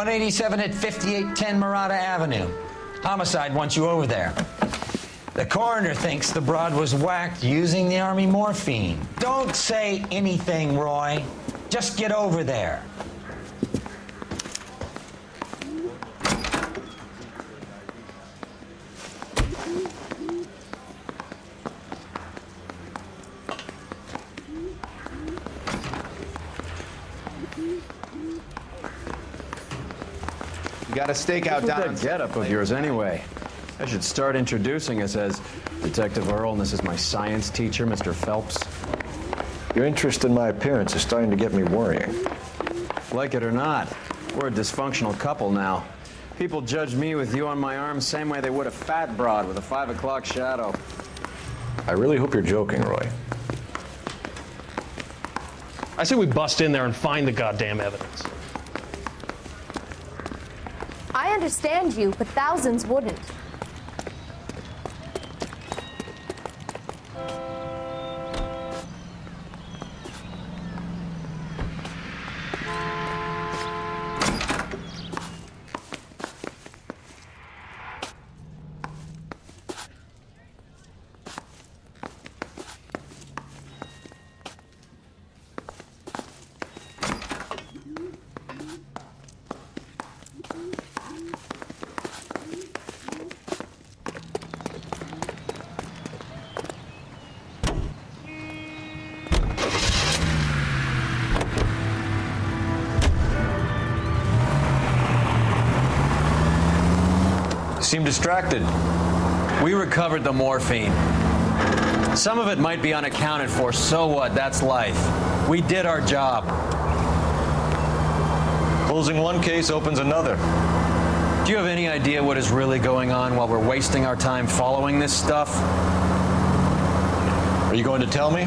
187 at 5810 Murata Avenue. Homicide wants you over there. The coroner thinks the broad was whacked using the Army morphine. Don't say anything, Roy. Just get over there. You got a stakeout down. What's that getup of yours anyway? I should start introducing us as Detective Earl, and this is my science teacher, Mr. Phelps. Your interest in my appearance is starting to get me worrying. Like it or not, we're a dysfunctional couple now. People judge me with you on my arm same way they would a fat broad with a 5 o'clock shadow. I really hope you're joking, Roy. I say we bust in there and find the goddamn evidence. I understand you, but thousands wouldn't. Seem distracted. We recovered the morphine. Some of it might be unaccounted for, so what? That's life. We did our job. Closing one case opens another. Do you have any idea what is really going on while we're wasting our time following this stuff? Are you going to tell me?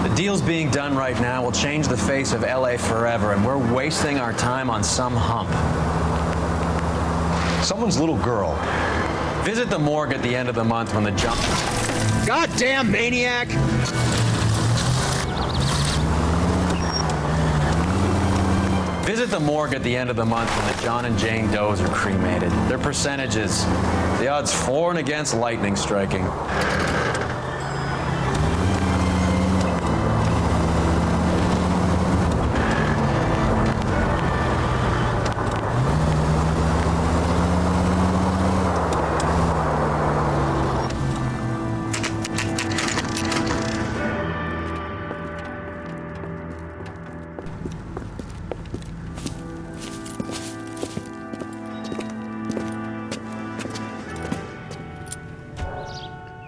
The deals being done right now will change the face of LA forever, and we're wasting our time on some hump. Someone's little girl. Visit the morgue at the end of the month when the jump... Goddamn maniac! Visit the morgue at the end of the month when the John and Jane Does are cremated. Their percentages. The odds for and against lightning striking.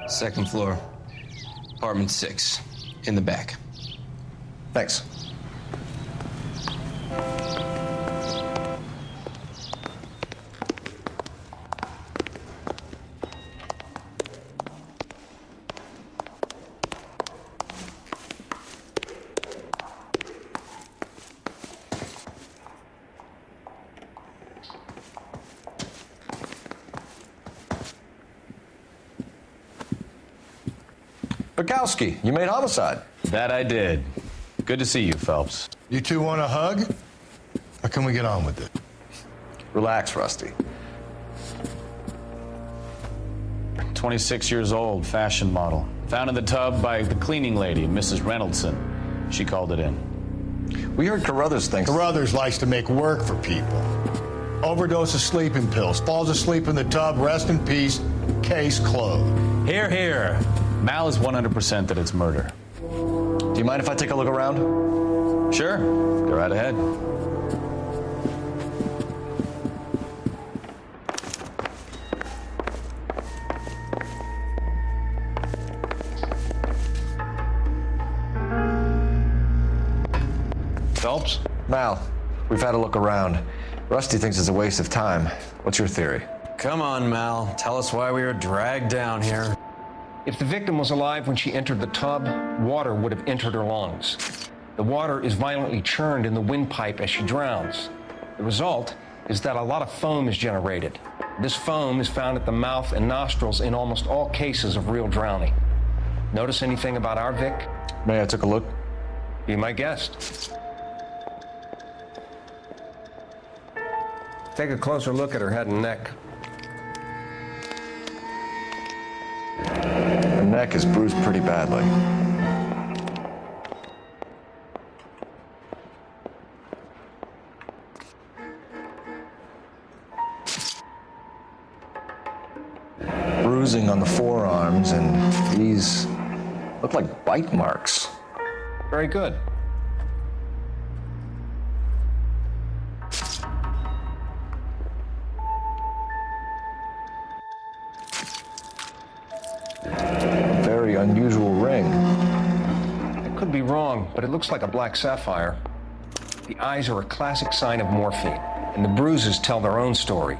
Second floor, apartment 6, in the back. Thanks. Bukowski, you made homicide. That I did. Good to see you, Phelps. You two want a hug? Or can we get on with it? Relax, Rusty. 26 years old, fashion model. Found in the tub by the cleaning lady, Mrs. Reynoldson. She called it in. We heard Carruthers thinks... Carruthers likes to make work for people. Overdose of sleeping pills, falls asleep in the tub, rest in peace, case closed. Here, here. Mal is 100% that it's murder. Do you mind if I take a look around? Sure, go right ahead. Phelps? Mal, we've had a look around. Rusty thinks it's a waste of time. What's your theory? Come on, Mal. Tell us why we were dragged down here. If the victim was alive when she entered the tub, water would have entered her lungs. The water is violently churned in the windpipe as she drowns. The result is that a lot of foam is generated. This foam is found at the mouth and nostrils in almost all cases of real drowning. Notice anything about our Vic? May I take a look? Be my guest. take a closer look at her head and neck. Her neck is bruised pretty badly. Bruising on the forearms, and these look like bite marks. Very good. Very unusual ring. I could be wrong, but it looks like a black sapphire. The eyes are a classic sign of morphine, and the bruises tell their own story.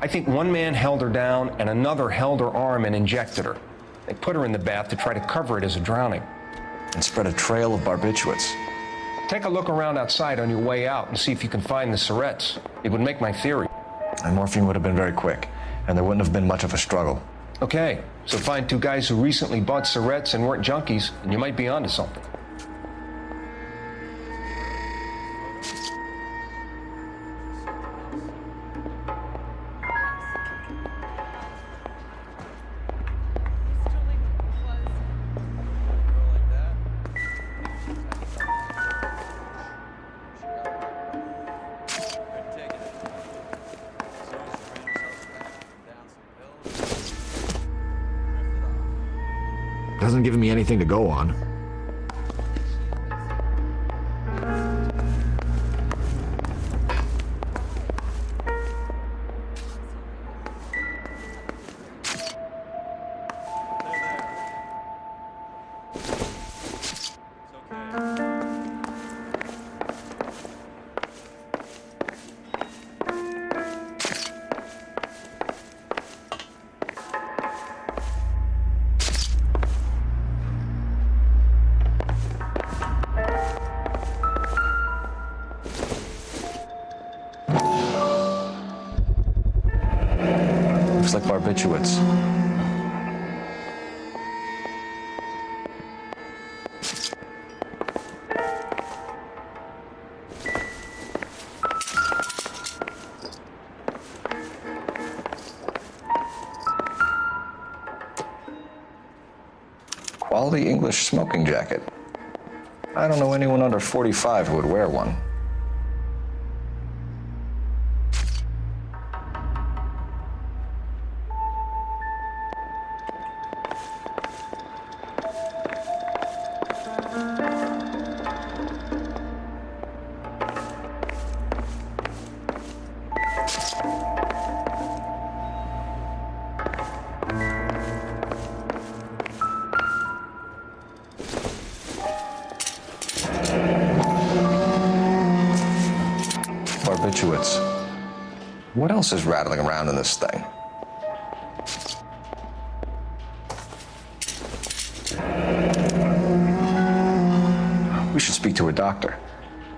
I think one man held her down and another held her arm and injected her. They put her in the bath to try to cover it as a drowning. And spread a trail of barbiturates. Take a look around outside on your way out and see if you can find the syrettes. It would make my theory. And morphine would have been very quick, and there wouldn't have been much of a struggle. Okay, so find two guys who recently bought syrettes and weren't junkies, and you might be onto something. Hasn't given me anything to go on. Looks like barbiturates. Quality English smoking jacket. I don't know anyone under 45 who would wear one. Barbiturates. What else is rattling around in this thing? We should speak to a doctor.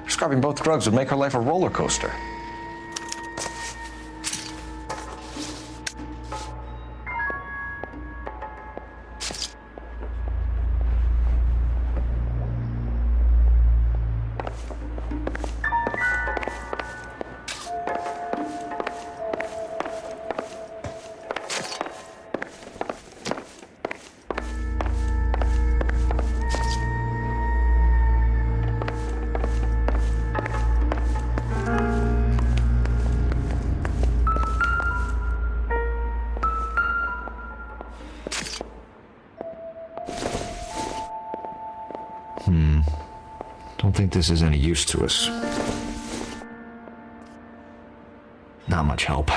Prescribing both drugs would make her life a roller coaster. Don't think this is any use to us. Not much help.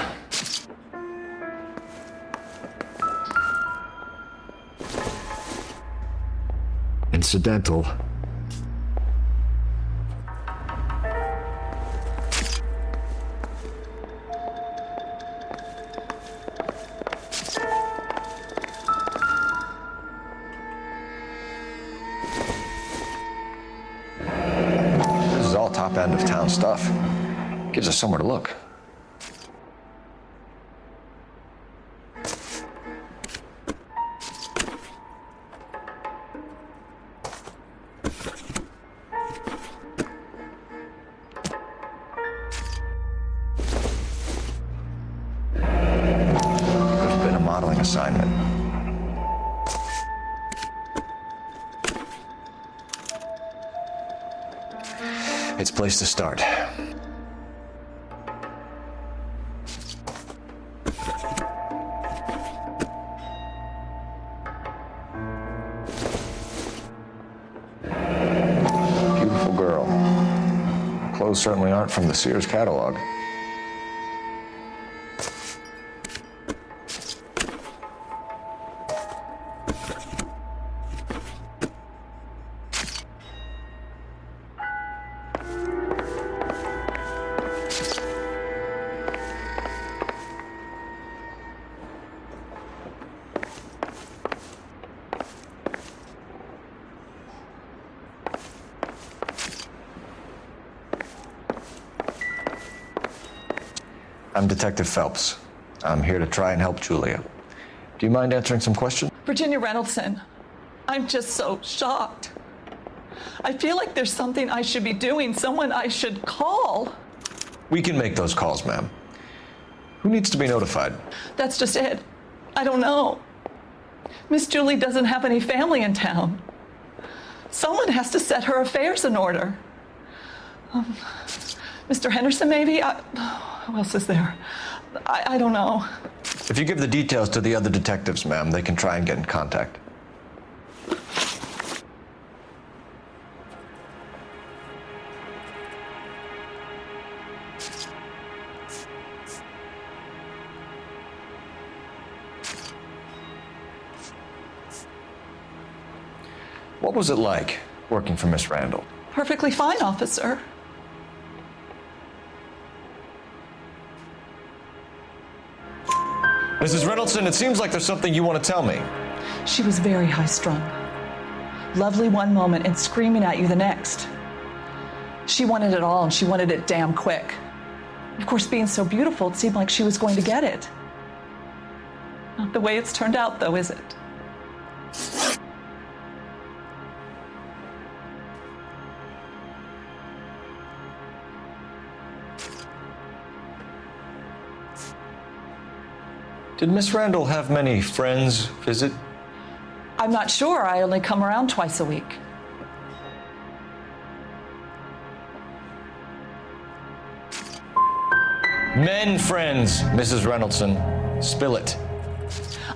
Incidental. Top end of town stuff. Gives us somewhere to look. modeling assignment. It's a place to start. Beautiful girl. Clothes certainly aren't from the Sears catalog. I'm Detective Phelps. I'm here to try and help Julia. Do you mind answering some questions? Virginia Reynoldson, I'm just so shocked. I feel like there's something I should be doing, someone I should call. We can make those calls, ma'am. Who needs to be notified? That's just it. I don't know. Miss Julie doesn't have any family in town. Someone has to set her affairs in order. Mr. Henderson, maybe? Who else is there? I don't know. If you give the details to the other detectives, ma'am, they can try and get in contact. What was it like working for Miss Randall? Perfectly fine, officer. Mrs. Reynoldson, it seems like there's something you want to tell me. She was very high-strung. Lovely one moment and screaming at you the next. She wanted it all, and she wanted it damn quick. Of course, being so beautiful, it seemed like she was going to get it. Not the way it's turned out, though, is it? Did Miss Randall have many friends visit? I'm not sure. I only come around twice a week. Men friends, Mrs. Reynoldson. Spill it.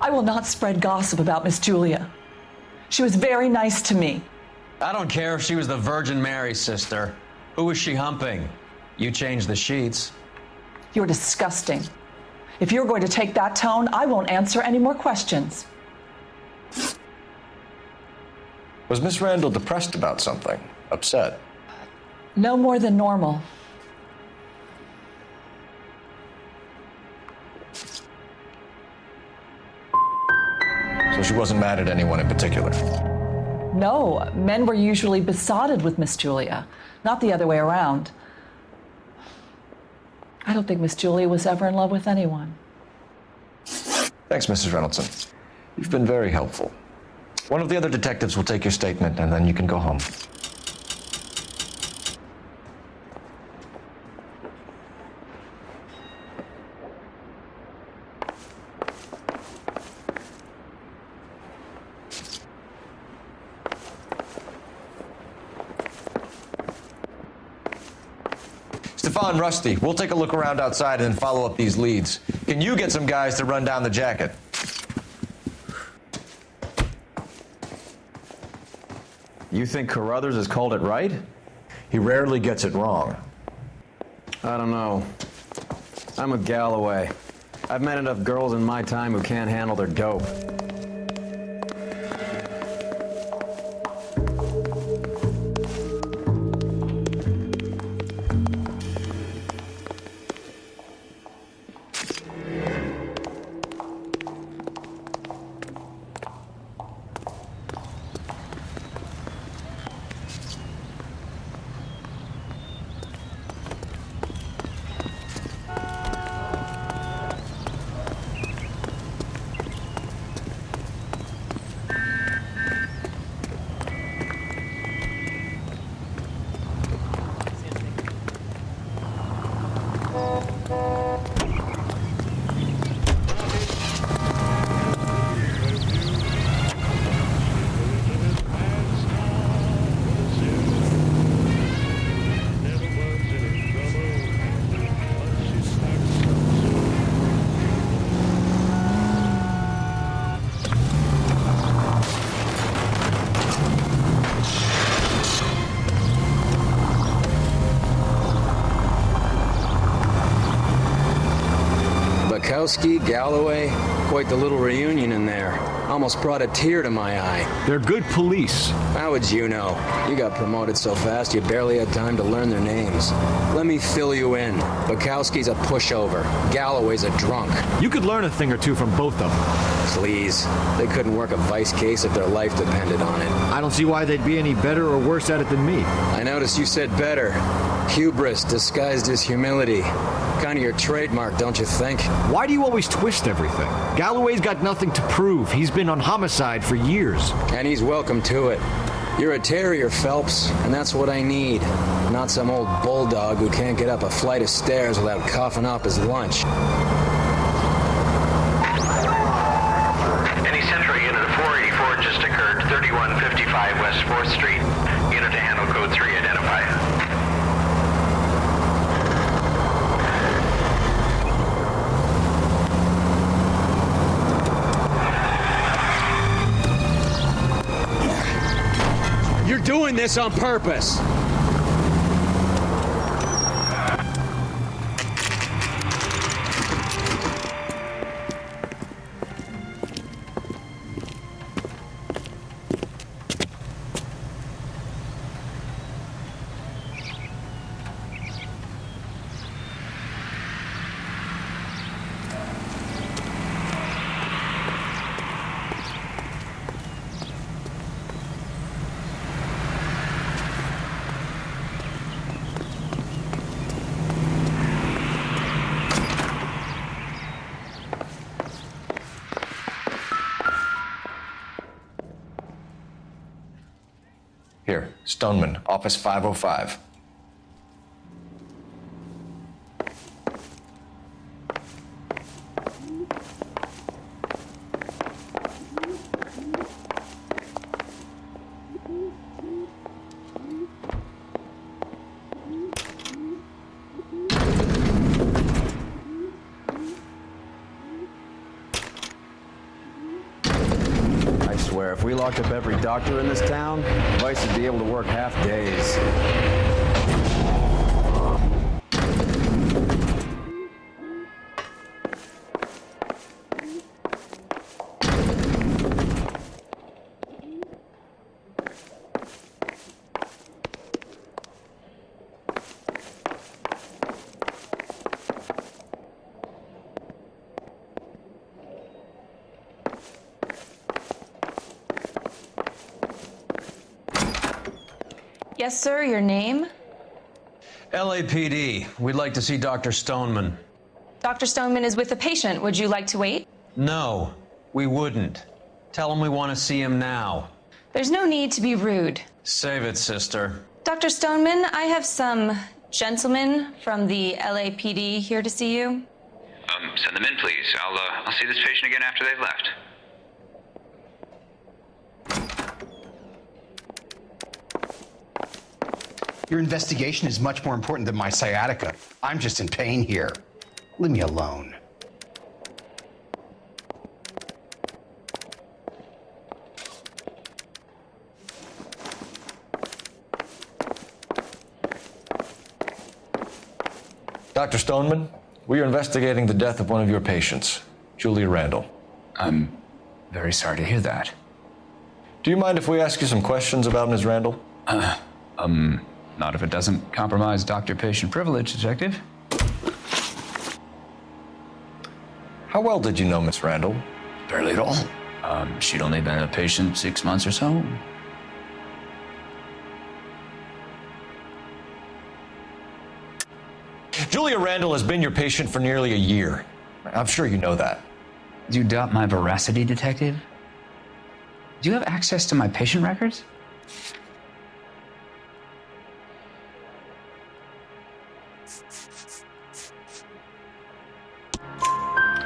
I will not spread gossip about Miss Julia. She was very nice to me. I don't care if she was the Virgin Mary's sister. Who was she humping? You changed the sheets. You're disgusting. If you're going to take that tone, I won't answer any more questions. Was Miss Randall depressed about something? Upset? No more than normal. So she wasn't mad at anyone in particular? No, men were usually besotted with Miss Julia, not the other way around. I don't think Miss Julia was ever in love with anyone. Thanks, Mrs. Reynoldson. You've been very helpful. One of the other detectives will take your statement, and then you can go home. Stefan, Rusty, we'll take a look around outside and then follow up these leads. Can you get some guys to run down the jacket? You think Carruthers has called it right? He rarely gets it wrong. I don't know. I'm a Galloway. I've met enough girls in my time who can't handle their dope. Bukowski, Galloway, quite the little reunion in there. Almost brought a tear to my eye. They're good police. How would you know? You got promoted so fast you barely had time to learn their names. Let me fill you in. Bukowski's a pushover. Galloway's a drunk. You could learn a thing or two from both of them. Please. They couldn't work a vice case if their life depended on it. I don't see why they'd be any better or worse at it than me. I noticed you said better. Hubris disguised as humility. Kind of your trademark, don't you think? Why do you always twist everything? Galloway's got nothing to prove. He's been on homicide for years. And he's welcome to it. You're a terrier, Phelps, and that's what I need. Not some old bulldog who can't get up a flight of stairs without coughing up his lunch. Any Central Unit 484 just occurred, 3155 West 4th Street. Unit to handle code 3 identify. You're doing this on purpose. Here, Stoneman, office 505. I swear, if we locked up every doctor in this town, Vice would be able to work half days. Yes, sir, your name? LAPD. We'd like to see Dr. Stoneman. Dr. Stoneman is with a patient. Would you like to wait? No, we wouldn't. Tell him we want to see him now. There's no need to be rude. Save it, sister. Dr. Stoneman, I have some gentlemen from the LAPD here to see you. Send them in, please. I'll see this patient again after they've left. Your investigation is much more important than my sciatica. I'm just in pain here. Leave me alone. Dr. Stoneman, we are investigating the death of one of your patients, Julia Randall. I'm very sorry to hear that. Do you mind if we ask you some questions about Ms. Randall? Not if it doesn't compromise doctor-patient privilege, Detective. How well did you know Miss Randall? Barely at all. She'd only been a patient 6 months or so. Julia Randall has been your patient for nearly a year. I'm sure you know that. Do you doubt my veracity, Detective? Do you have access to my patient records?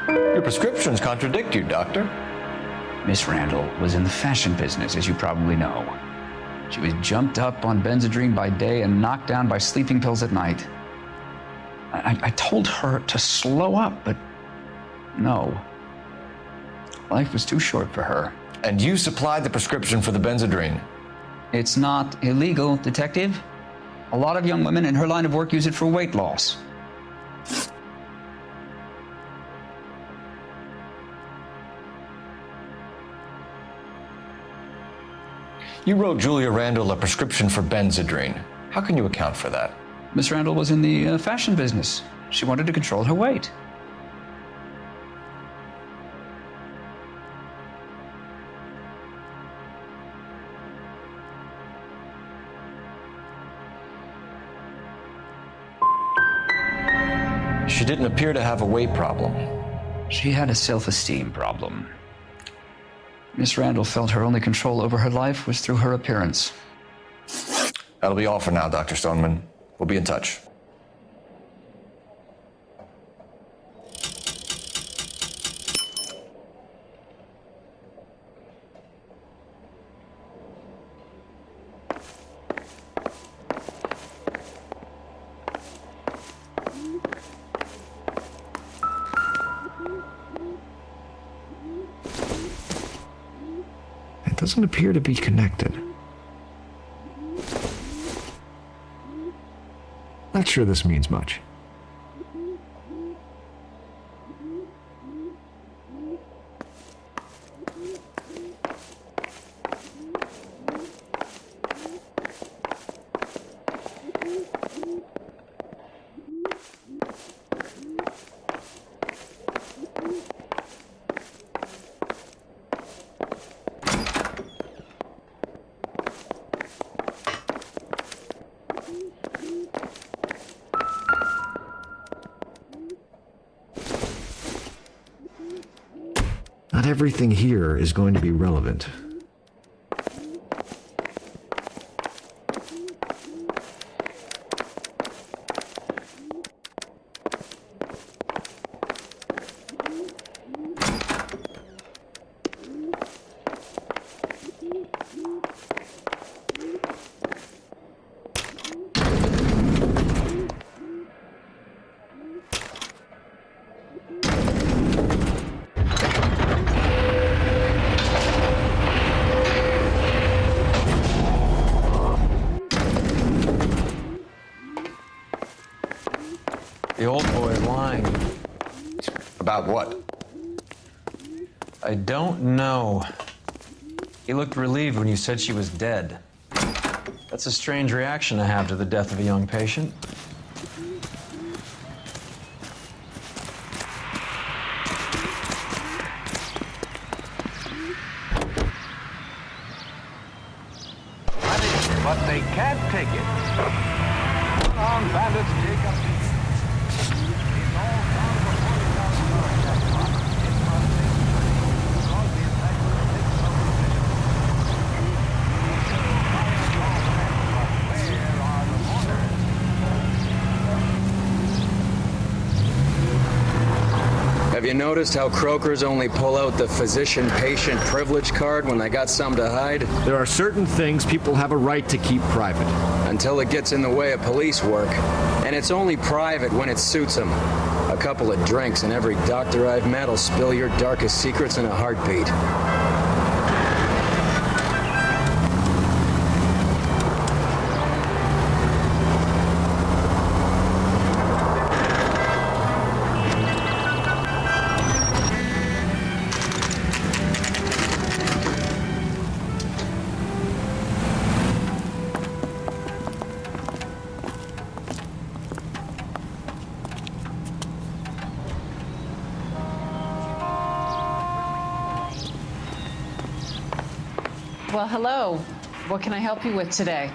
Your prescriptions contradict you, Doctor. Miss Randall was in the fashion business, as you probably know. She was jumped up on Benzedrine by day and knocked down by sleeping pills at night. I told her to slow up, but no. Life was too short for her. And you supplied the prescription for the Benzedrine? It's not illegal, Detective. A lot of young women in her line of work use it for weight loss. You wrote Julia Randall a prescription for Benzedrine. How can you account for that? Miss Randall was in the fashion business. She wanted to control her weight. She didn't appear to have a weight problem. She had a self-esteem problem. Miss Randall felt her only control over her life was through her appearance. That'll be all for now, Dr. Stoneman. We'll be in touch. It doesn't appear to be connected. Not sure this means much. Not everything here is going to be relevant. The old boy's lying. About what? I don't know. He looked relieved when you said she was dead. That's a strange reaction to have to the death of a young patient. But they can't take it. Armed bandits take up. Have you noticed how croakers only pull out the physician-patient privilege card when they got something to hide? There are certain things people have a right to keep private. Until it gets in the way of police work. And it's only private when it suits them. A couple of drinks and every doctor I've met will spill your darkest secrets in a heartbeat. Well, hello. What can I help you with today?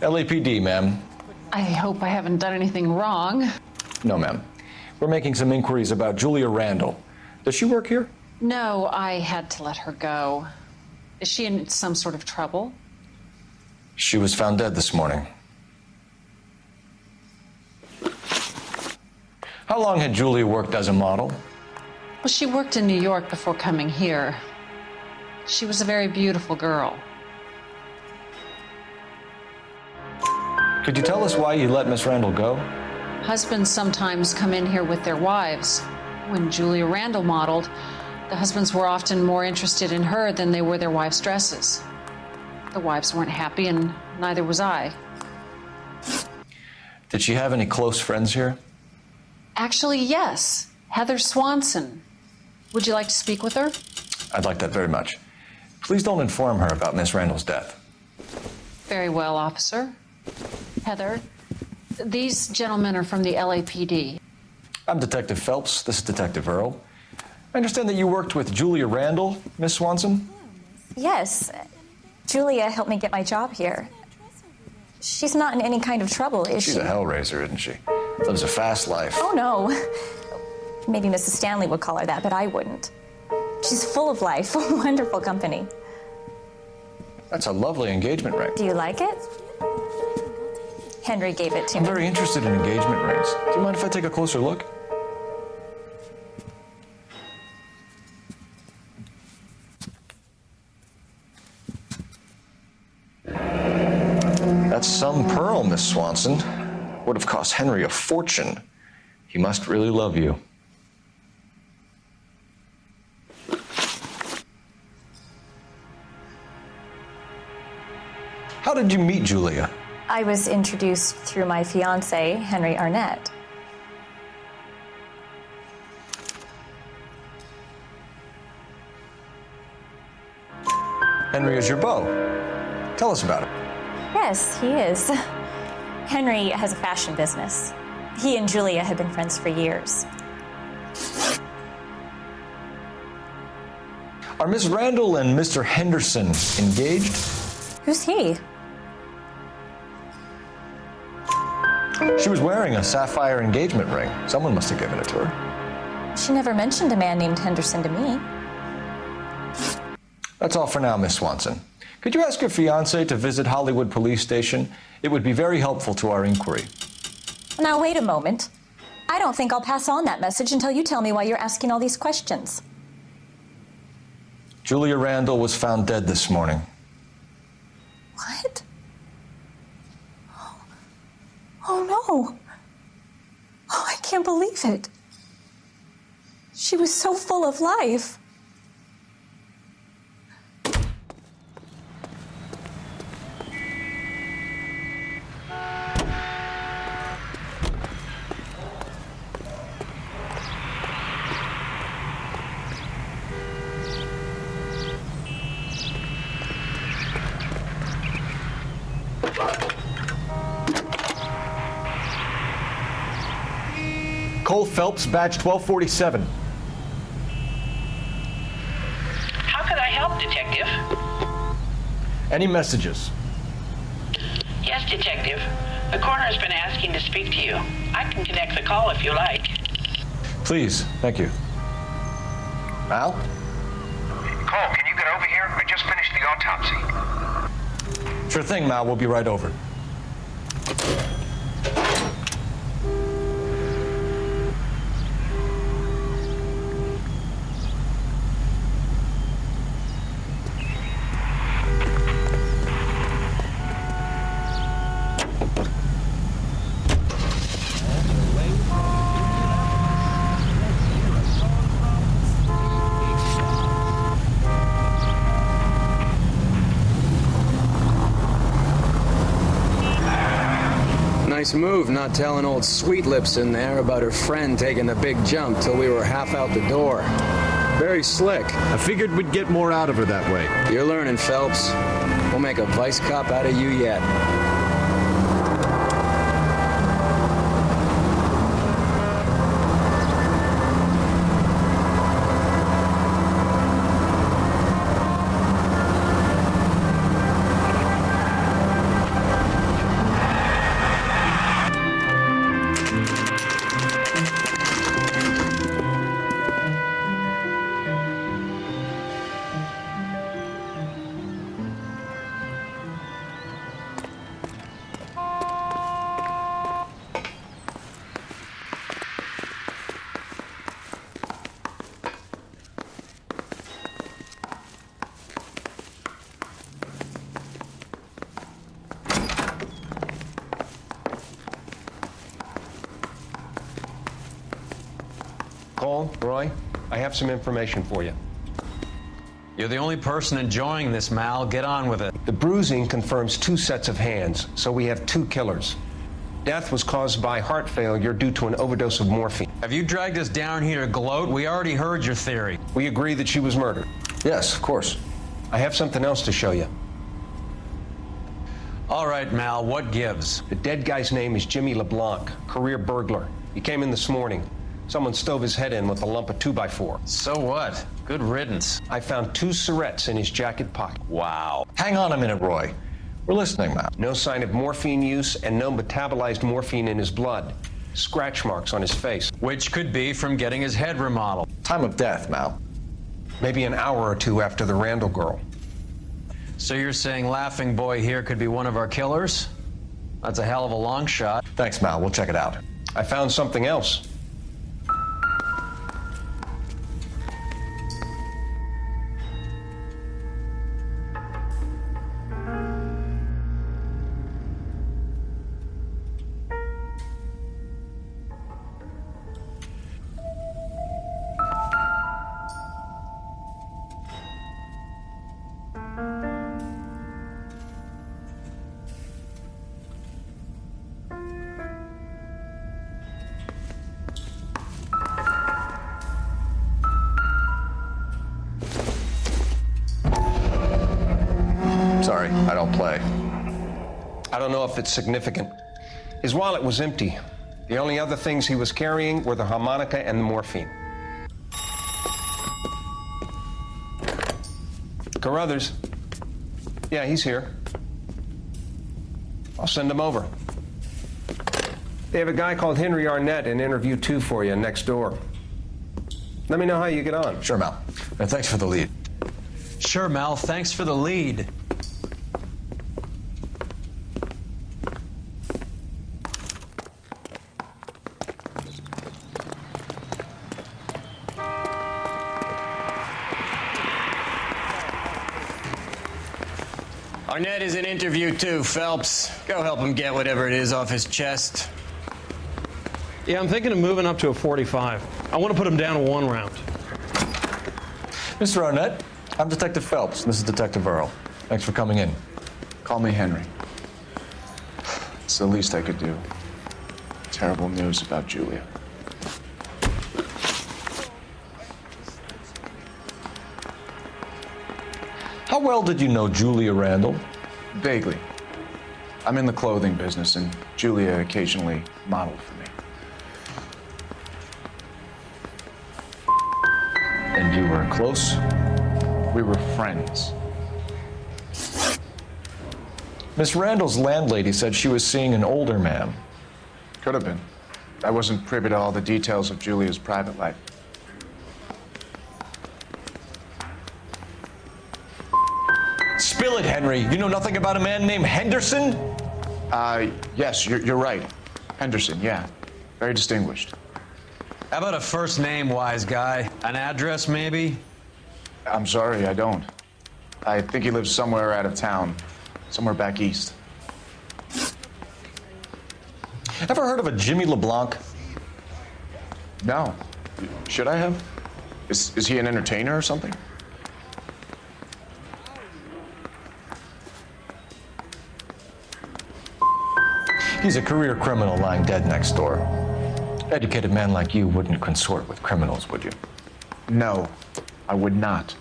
LAPD, ma'am. I hope I haven't done anything wrong. No, ma'am. We're making some inquiries about Julia Randall. Does she work here? No, I had to let her go. Is she in some sort of trouble? She was found dead this morning. How long had Julia worked as a model? Well, she worked in New York before coming here. She was a very beautiful girl. Could you tell us why you let Miss Randall go? Husbands sometimes come in here with their wives. When Julia Randall modeled, the husbands were often more interested in her than they were their wives' dresses. The wives weren't happy, and neither was I. Did she have any close friends here? Actually, yes. Heather Swanson. Would you like to speak with her? I'd like that very much. Please don't inform her about Miss Randall's death. Very well, officer. Heather, these gentlemen are from the LAPD. I'm Detective Phelps. This is Detective Earl. I understand that you worked with Julia Randall, Miss Swanson? Yes. Julia helped me get my job here. She's not in any kind of trouble, is she? She's a hellraiser, isn't she? Lives a fast life. Oh, no. Maybe Mrs. Stanley would call her that, but I wouldn't. She's full of life, wonderful company. That's a lovely engagement ring. Do you like it? Henry gave it to me. I'm very interested in engagement rings. Do you mind if I take a closer look? That's some pearl, Miss Swanson. Would have cost Henry a fortune. He must really love you. How did you meet Julia? I was introduced through my fiancé, Henry Arnett. Henry is your beau. Tell us about it. Yes, he is. Henry has a fashion business. He and Julia have been friends for years. Are Miss Randall and Mr. Henderson engaged? Who's he? She was wearing a sapphire engagement ring. Someone must have given it to her. She never mentioned a man named Henderson to me. That's all for now, Miss Swanson. Could you ask your fiancé to visit Hollywood Police Station? It would be very helpful to our inquiry. Now, wait a moment. I don't think I'll pass on that message until you tell me why you're asking all these questions. Julia Randall was found dead this morning. What? Oh, no. Oh, I can't believe it. She was so full of life. Cole Phelps, badge 1247. How could I help, Detective? Any messages? Yes, Detective. The coroner's been asking to speak to you. I can connect the call if you like. Please, thank you. Al? Cole, can you get over here? I just finished the autopsy. Sure thing, Mal. We'll be right over. Nice move not telling old Sweet Lips in there about her friend taking the big jump till we were half out the door. Very slick. I figured we'd get more out of her that way. You're learning, Phelps. We'll make a vice cop out of you yet. Cole, Roy, I have some information for you. You're the only person enjoying this, Mal. Get on with it. The bruising confirms 2 sets of hands, so we have 2 killers. Death was caused by heart failure due to an overdose of morphine. Have you dragged us down here to gloat? We already heard your theory. We agree that she was murdered. Yes, of course. I have something else to show you. All right, Mal, what gives? The dead guy's name is Jimmy LeBlanc, career burglar. He came in this morning. Someone stove his head in with a lump of 2x4. So what? Good riddance. I found 2 Syrettes in his jacket pocket. Wow. Hang on a minute, Roy. We're listening, Mal. No sign of morphine use and no metabolized morphine in his blood. Scratch marks on his face. Which could be from getting his head remodeled. Time of death, Mal. Maybe an hour or 2 after the Randall girl. So you're saying Laughing Boy here could be one of our killers? That's a hell of a long shot. Thanks, Mal. We'll check it out. I found something else. Sorry, I don't play. I don't know if it's significant. His wallet was empty. The only other things he was carrying were the harmonica and the morphine. Carruthers. Yeah, he's here. I'll send him over. They have a guy called Henry Arnett in interview 2 for you next door. Let me know how you get on. Sure, Mal. And thanks for the lead. Sure, Mal. Thanks for the lead. Arnett is in interview 2, Phelps. Go help him get whatever it is off his chest. Yeah, I'm thinking of moving up to a 45. I want to put him down to 1 round. Mr. Arnett, I'm Detective Phelps. This is Detective Earl. Thanks for coming in. Call me Henry. It's the least I could do. Terrible news about Julia. How well did you know Julia Randall? Vaguely. I'm in the clothing business, and Julia occasionally modeled for me. And you were close? We were friends. Miss Randall's landlady said she was seeing an older man. Could have been. I wasn't privy to all the details of Julia's private life. Spill it, Henry. You know nothing about a man named Henderson? Yes, you're right. Henderson, yeah. Very distinguished. How about a first name, wise guy? An address, maybe? I'm sorry, I don't. I think he lives somewhere out of town. Somewhere back east. Ever heard of a Jimmy LeBlanc? No. Should I have? Is he an entertainer or something? He's a career criminal lying dead next door. Educated man like you wouldn't consort with criminals, would you? No, I would not.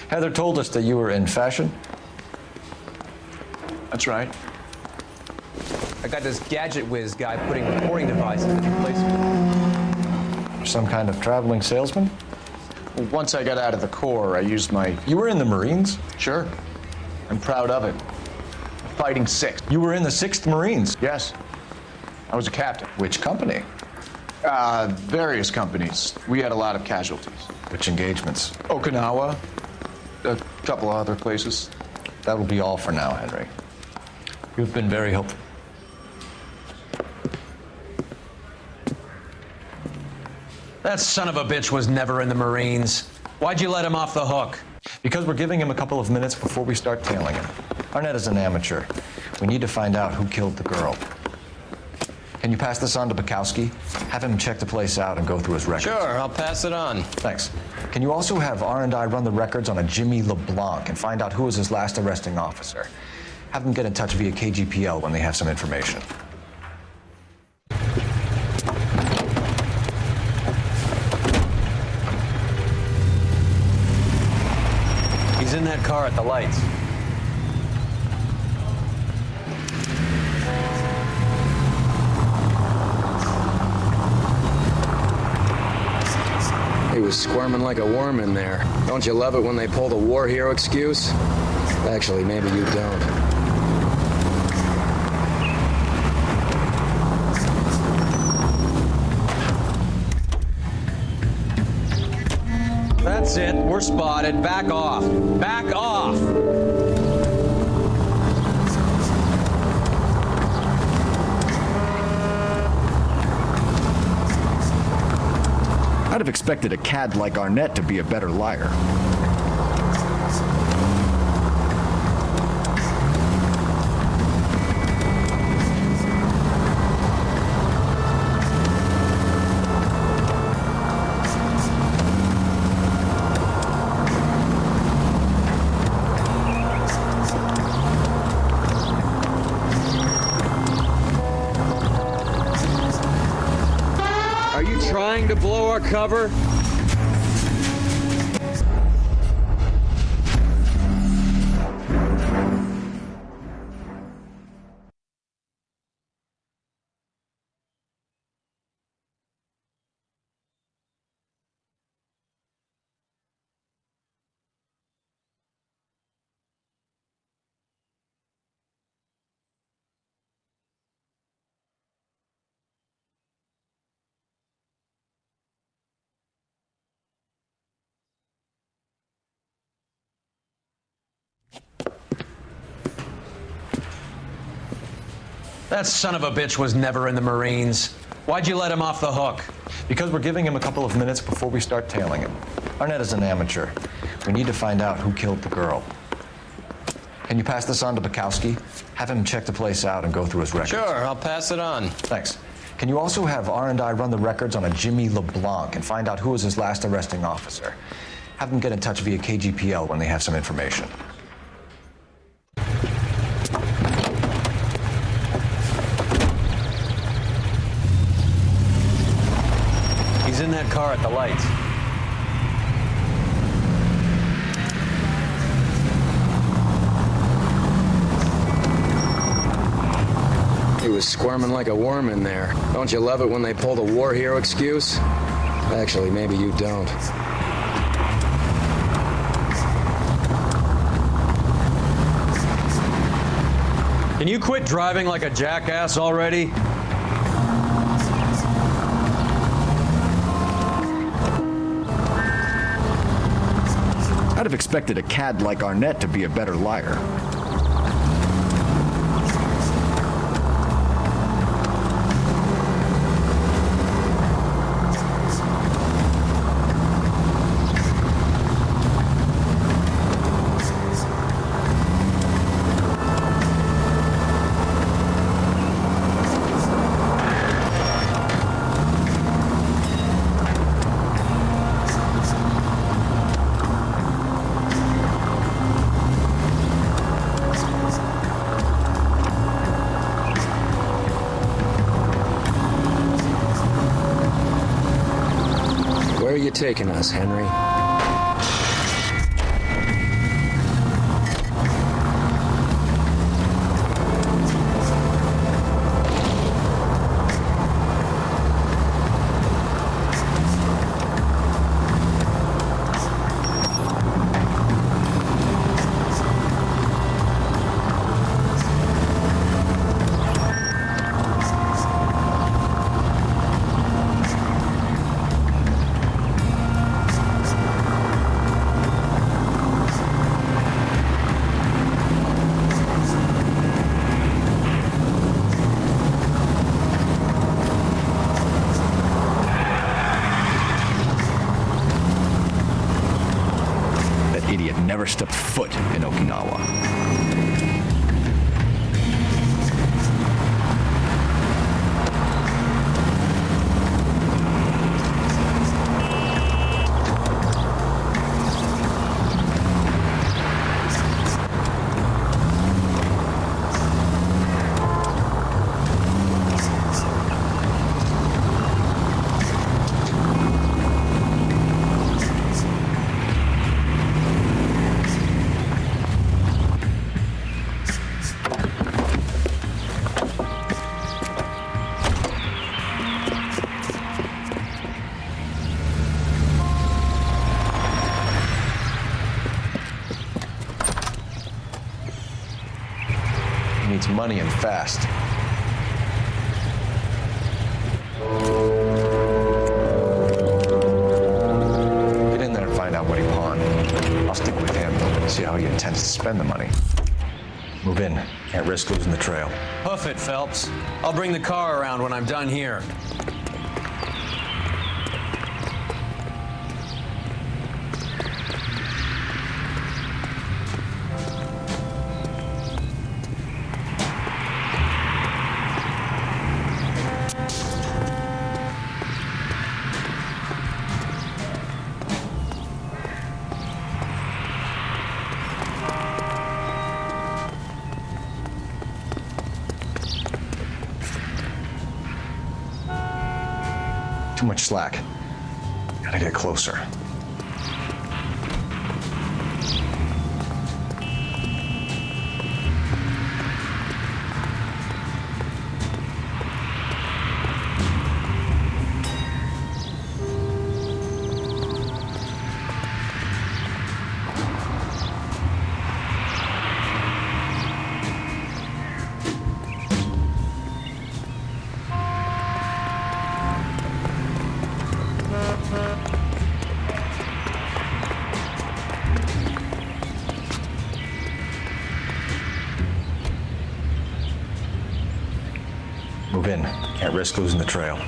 Heather told us that you were in fashion. That's right. I got this gadget whiz guy putting recording devices in replacement. Some kind of traveling salesman? Well, once I got out of the Corps, I used my... You were in the Marines? Sure. I'm proud of it. Fighting 6th. You were in the 6th Marines? Yes. I was a captain. Which company? Various companies. We had a lot of casualties. Which engagements? Okinawa. A couple of other places. That will be all for now, Henry. You've been very helpful. That son of a bitch was never in the Marines. Why'd you let him off the hook? Because we're giving him a couple of minutes before we start tailing him. Arnett is an amateur. We need to find out who killed the girl. Can you pass this on to Bukowski? Have him check the place out and go through his records. Sure, I'll pass it on. Thanks. Can you also have R&I run the records on a Jimmy LeBlanc and find out who was his last arresting officer? Have them get in touch via KGPL when they have some information. car at the lights. He was squirming like a worm in there. Don't you love it when they pull the war hero excuse? Actually, maybe you don't. That's it. We're spotted. Back off. Back off! I'd have expected a cad like Arnett to be a better liar. Are you trying to blow our cover? That son of a bitch was never in the Marines. Why'd you let him off the hook? Because we're giving him a couple of minutes before we start tailing him. Arnett is an amateur. We need to find out who killed the girl. Can you pass this on to Bukowski? Have him check the place out and go through his records. Sure, I'll pass it on. Thanks. Can you also have R&I run the records on a Jimmy LeBlanc and find out who was his last arresting officer? Have them get in touch via KGPL when they have some information. He's in that car at the lights. He was squirming like a worm in there. Don't you love it when they pull the war hero excuse? Actually, maybe you don't. Can you quit driving like a jackass already? I'd have expected a cad like Arnett to be a better liar. Where are you taking us, Henry? Idiot never stepped foot in Okinawa. some money and fast. Get in there and find out what he pawned. I'll stick with him, see how he intends to spend the money. Move in. Can't risk losing the trail. Hoof it, Phelps. I'll bring the car around when I'm done here. Too much slack. Gotta get closer. Move in. Can't risk losing the trail.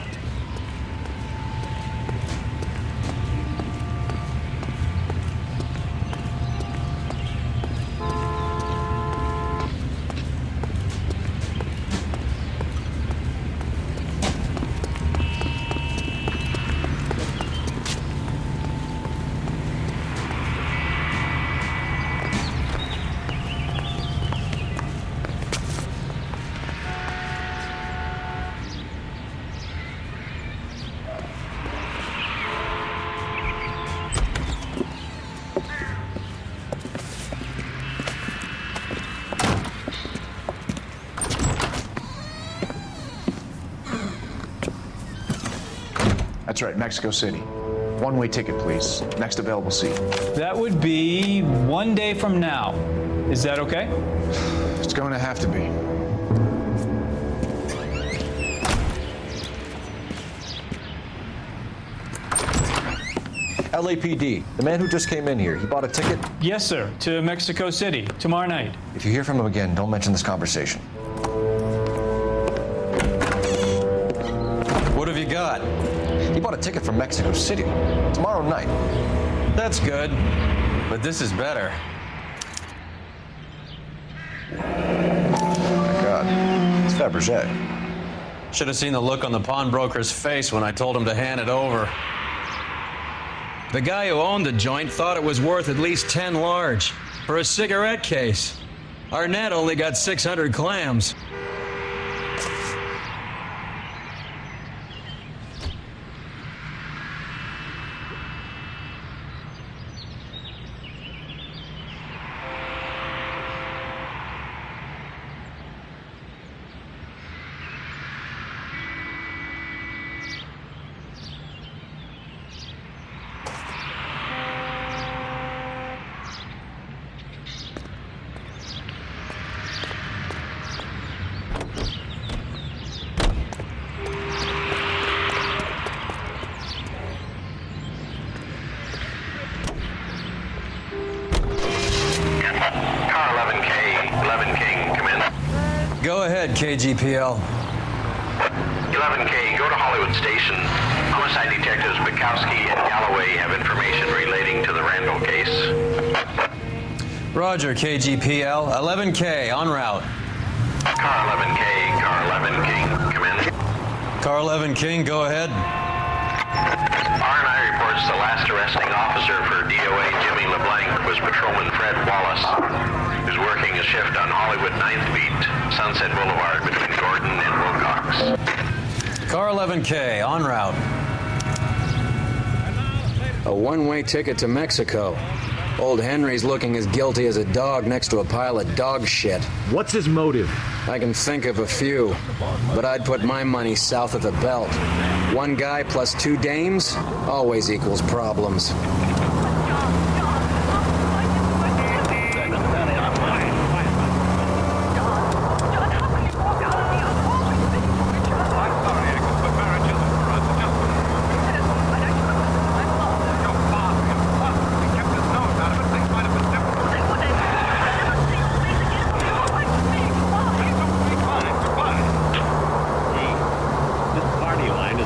That's right, Mexico City. One-way ticket, please. Next available seat. That would be 1 day from now. Is that okay? It's going to have to be. LAPD, the man who just came in here, he bought a ticket? Yes, sir, to Mexico City, tomorrow night. If you hear from him again, don't mention this conversation. What have you got? He bought a ticket from Mexico City tomorrow night. That's good, but this is better. Oh my God, it's Fabergé. Should have seen the look on the pawnbroker's face when I told him to hand it over. The guy who owned the joint thought it was worth at least 10 large for a cigarette case. Arnett only got 600 clams. Go ahead, KGPL. 11K, go to Hollywood Station. Homicide detectives Bukowski and Galloway have information relating to the Randall case. Roger, KGPL. 11K, en route. Car 11K, Car 11 King, come in. Car 11 King, go ahead. R&I reports the last arresting officer for DOA Jimmy LeBlanc was Patrolman Fred Wallace, who's working a shift on Hollywood 9th Beat, Sunset Boulevard between Gordon and Wilcox. Car 11K, en route. A one-way ticket to Mexico. Old Henry's looking as guilty as a dog next to a pile of dog shit. What's his motive? I can think of a few, but I'd put my money south of the belt. One guy plus two dames always equals problems.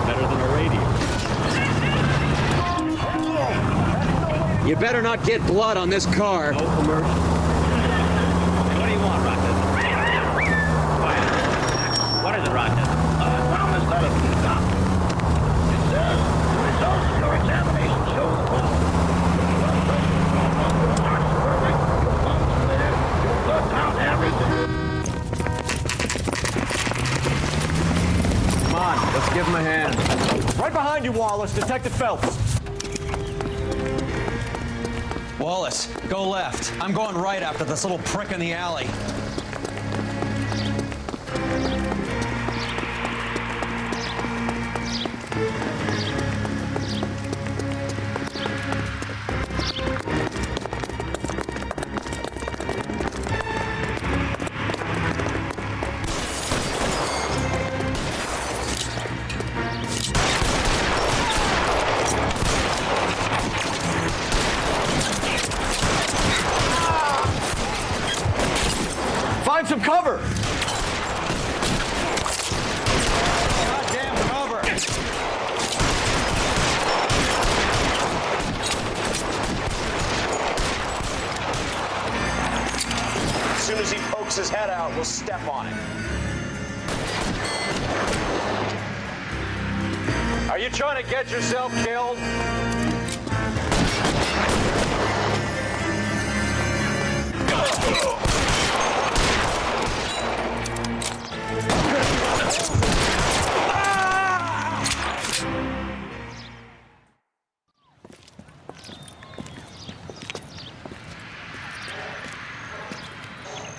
better than a radio. You better not get blood on this car. No commercial. What do you want, Rochester? What is it, Rochester? Thomas Edison stop. It says the results of your examination show the following. Come on, let's give him a hand. Right behind you, Wallace. Detective Phelps. Wallace, go left. I'm going right after this little prick in the alley. Find some cover. Goddamn cover. As soon as he pokes his head out, we'll step on it. Are you trying to get yourself killed?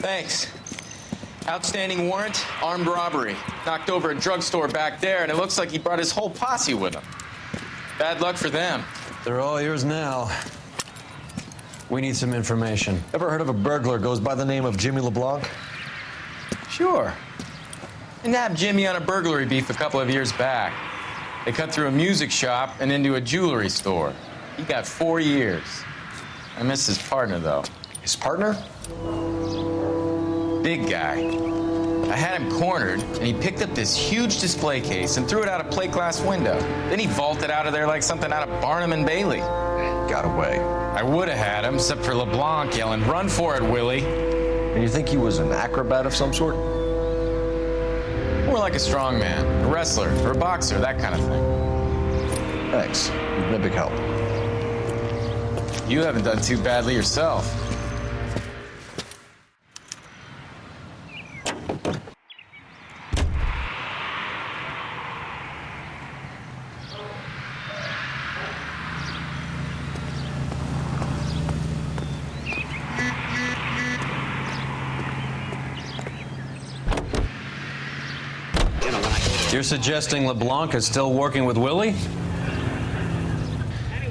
Thanks. Outstanding warrant, armed robbery. Knocked over a drugstore back there, and it looks like he brought his whole posse with him. Bad luck for them. They're all yours now. We need some information. Ever heard of a burglar goes by the name of Jimmy LeBlanc? Sure. I nabbed Jimmy on a burglary beef a couple of years back. They cut through a music shop and into a jewelry store. He got 4 years. I missed his partner, though. His partner? Big guy. I had him cornered, and he picked up this huge display case and threw it out a plate glass window. Then he vaulted out of there like something out of Barnum and Bailey. Got away. I would have had him, except for LeBlanc yelling, "Run for it, Willie!" And you think he was an acrobat of some sort? More like a strongman, a wrestler, or a boxer, that kind of thing. Thanks. You've been a big help. You haven't done too badly yourself. You're suggesting LeBlanc is still working with Willie?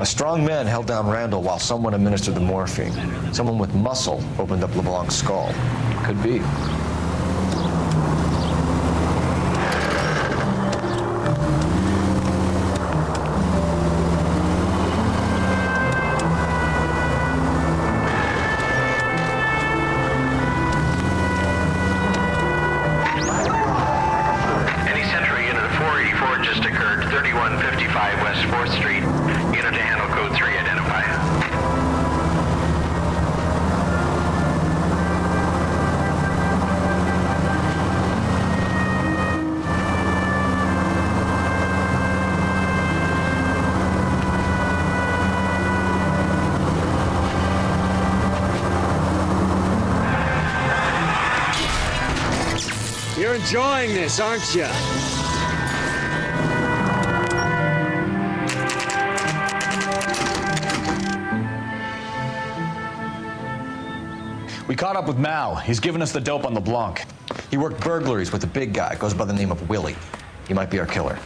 A strong man held down Randall while someone administered the morphine. Someone with muscle opened up LeBlanc's skull. Could be. Any Central Unit of 484 just occurred, 3155 West 4th Street. Unit to handle code 3, identify. You're enjoying this, aren't you? We caught up with Mao. He's given us the dope on LeBlanc. He worked burglaries with a big guy. Goes by the name of Willie. He might be our killer.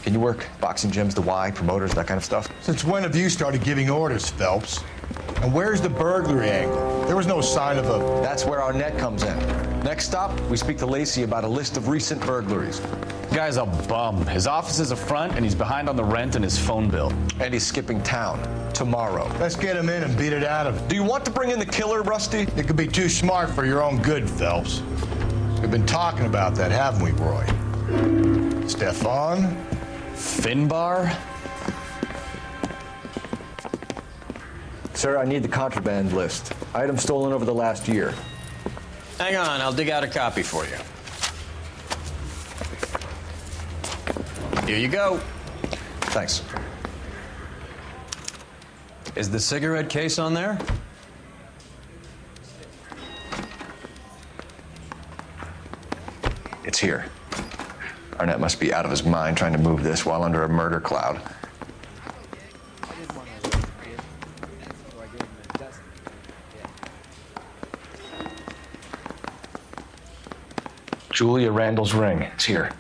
Can you work boxing gyms, the Y, promoters, that kind of stuff? Since when have you started giving orders, Phelps? And where's the burglary angle? There was no sign of a... That's where our net comes in. Next stop, we speak to Lacey about a list of recent burglaries. The guy's a bum. His office is a front, and he's behind on the rent and his phone bill. And he's skipping town tomorrow. Let's get him in and beat it out of him. Do you want to bring in the killer, Rusty? It could be too smart for your own good, Phelps. We've been talking about that, haven't we, Roy? Stefan, Finbar? Sir, I need the contraband list. Items stolen over the last year. Hang on, I'll dig out a copy for you. Here you go. Thanks. Is the cigarette case on there? It's here. Arnett must be out of his mind trying to move this while under a murder cloud. Julia Randall's ring. It's here.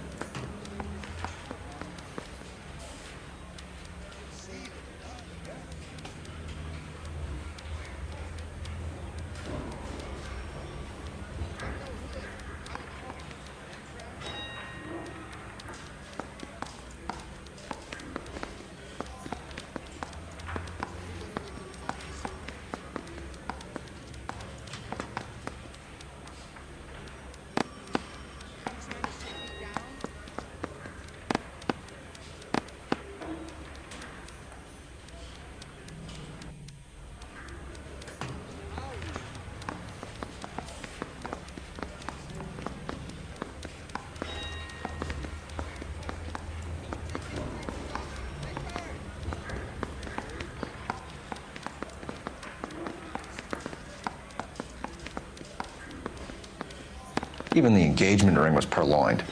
Even the engagement ring was purloined.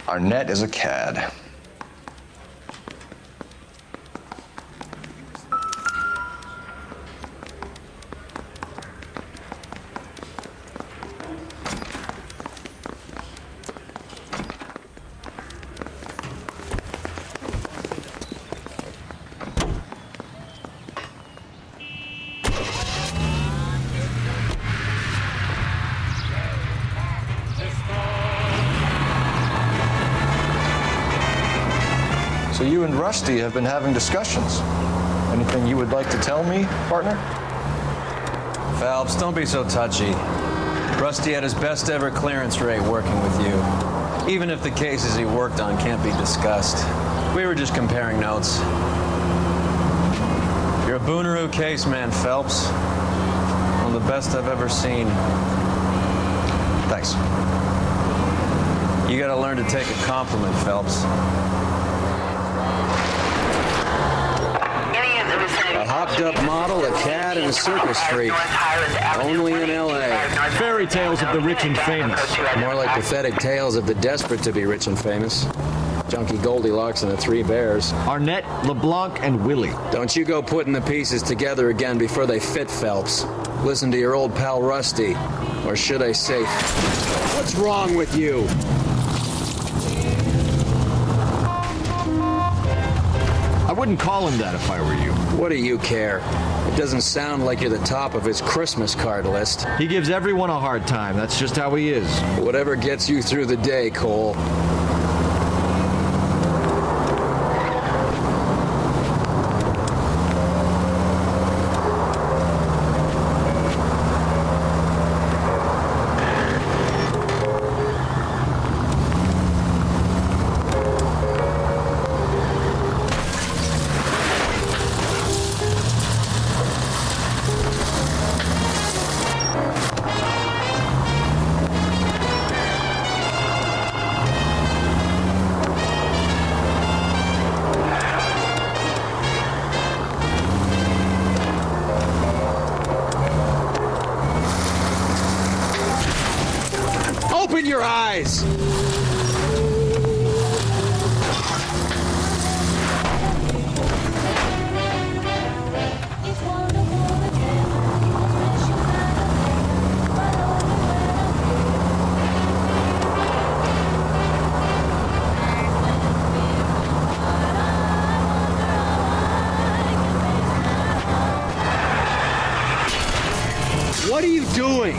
Arnett is a cad. So you and Rusty have been having discussions. Anything you would like to tell me, partner? Phelps, don't be so touchy. Rusty had his best ever clearance rate working with you. Even if the cases he worked on can't be discussed. We were just comparing notes. You're a Booneroo case man, Phelps. One of the best I've ever seen. Thanks. You gotta learn to take a compliment, Phelps. A hopped-up model, a cad, and a circus freak. Only in L.A. Fairy tales of the rich and famous. More like pathetic tales of the desperate to be rich and famous. Junkie Goldilocks and the Three Bears. Arnett, LeBlanc, and Willie. Don't you go putting the pieces together again before they fit, Phelps. Listen to your old pal Rusty. Or should I say, what's wrong with you? I wouldn't call him that if I were you. What do you care? It doesn't sound like you're the top of his Christmas card list. He gives everyone a hard time. That's just how he is. Whatever gets you through the day, Cole. Open your eyes! What are you doing?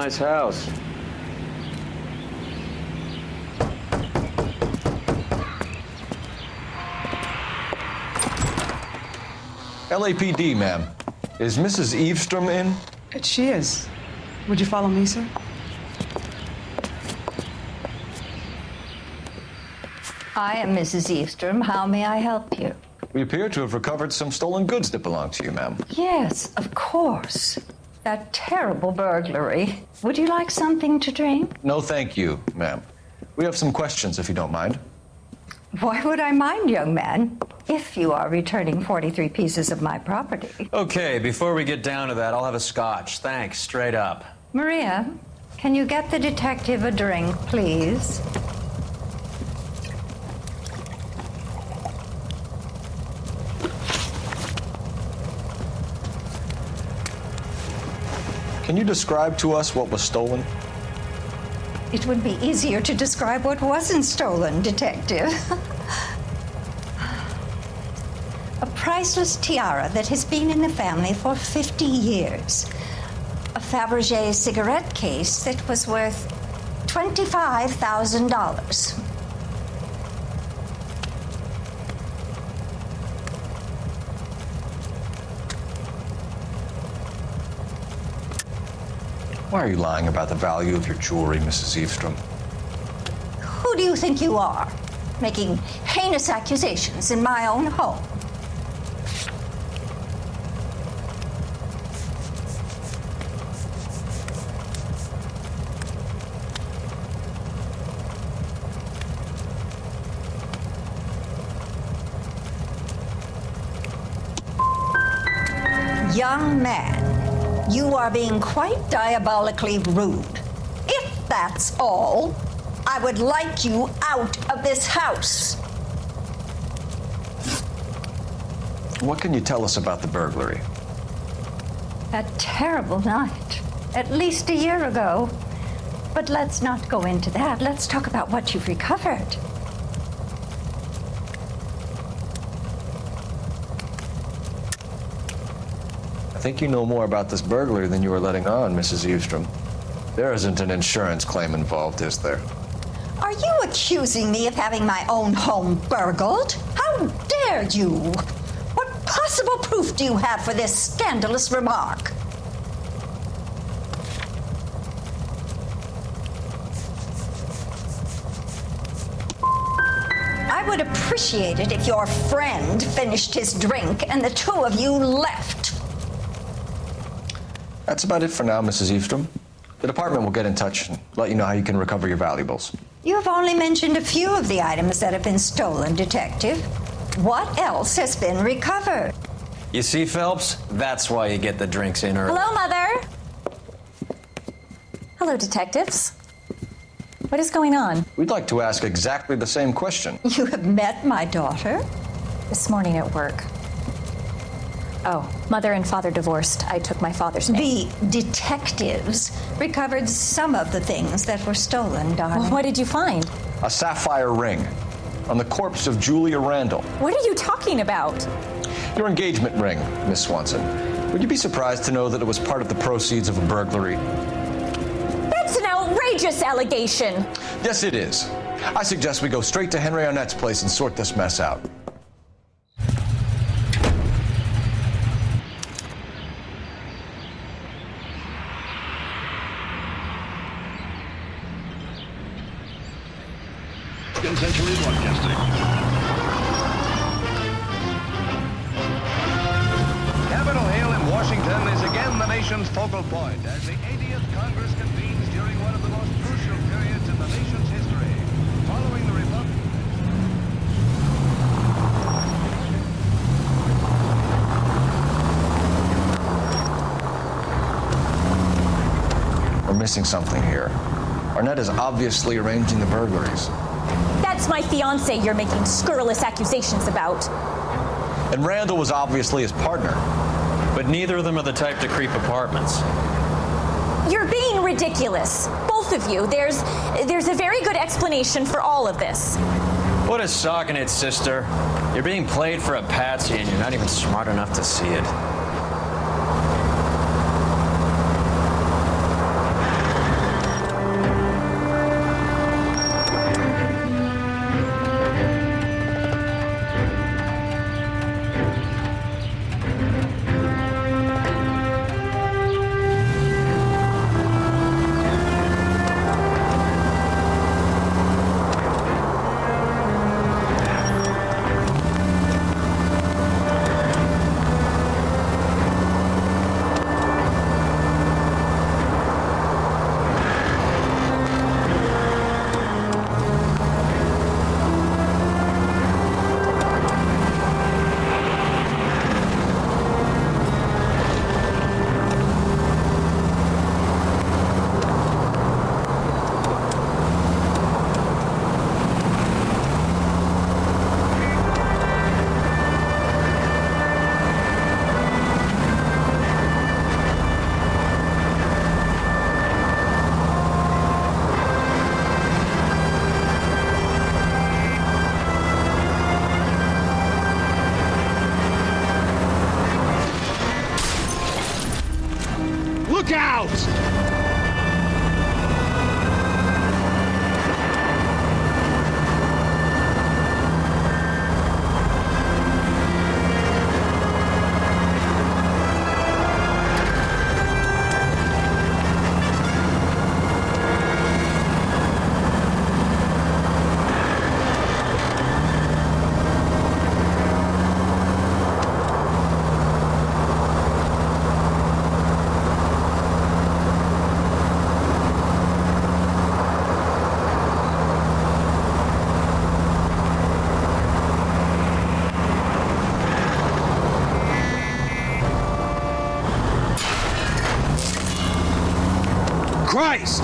nice house. LAPD, ma'am. Is Mrs. Eavestrom in? She is. Would you follow me, sir? I am Mrs. Eavestrom. How may I help you? We appear to have recovered some stolen goods that belong to you, ma'am. Yes, of course. That terrible burglary. Would you like something to drink? No, thank you, ma'am. We have some questions, if you don't mind. Why would I mind, young man, if you are returning 43 pieces of my property? Okay, before we get down to that, I'll have a scotch. Thanks, straight up. Maria, can you get the detective a drink, please? Can you describe to us what was stolen? It would be easier to describe what wasn't stolen, Detective. A priceless tiara that has been in the family for 50 years. A Fabergé cigarette case that was worth $25,000. Why are you lying about the value of your jewelry, Mrs. Eavestrom? Who do you think you are, making heinous accusations in my own home? Young man, you are being quite diabolically rude. If that's all, I would like you out of this house. What can you tell us about the burglary? A terrible night, at least a year ago. But let's not go into that. Let's talk about what you've recovered. I think you know more about this burglary than you were letting on, Mrs. Eavestrom. There isn't an insurance claim involved, is there? Are you accusing me of having my own home burgled? How dare you? What possible proof do you have for this scandalous remark? I would appreciate it if your friend finished his drink and the two of you left. That's about it for now, Mrs. Eavestrom. The department will get in touch and let you know how you can recover your valuables. You have only mentioned a few of the items that have been stolen, Detective. What else has been recovered? You see, Phelps? That's why you get the drinks in early. Hello, Mother. Hello, detectives. What is going on? We'd like to ask exactly the same question. You have met my daughter? This morning at work. Oh, mother and father divorced. I took my father's name. The detectives recovered some of the things that were stolen, darling. Well, what did you find? A sapphire ring on the corpse of Julia Randall. What are you talking about? Your engagement ring, Miss Swanson. Would you be surprised to know that it was part of the proceeds of a burglary? That's an outrageous allegation. Yes, it is. I suggest we go straight to Henry Arnett's place and sort this mess out. Century Broadcasting. Capitol Hill in Washington is again the nation's focal point as the 80th Congress convenes during one of the most crucial periods in the nation's history. Following the Republican... We're missing something here. Arnett is obviously arranging the burglaries. That's my fiance you're making scurrilous accusations about. And Randall was obviously his partner. But neither of them are the type to creep apartments. You're being ridiculous. Both of you. There's a very good explanation for all of this. What is socking it, sister? You're being played for a patsy and you're not even smart enough to see it. Christ!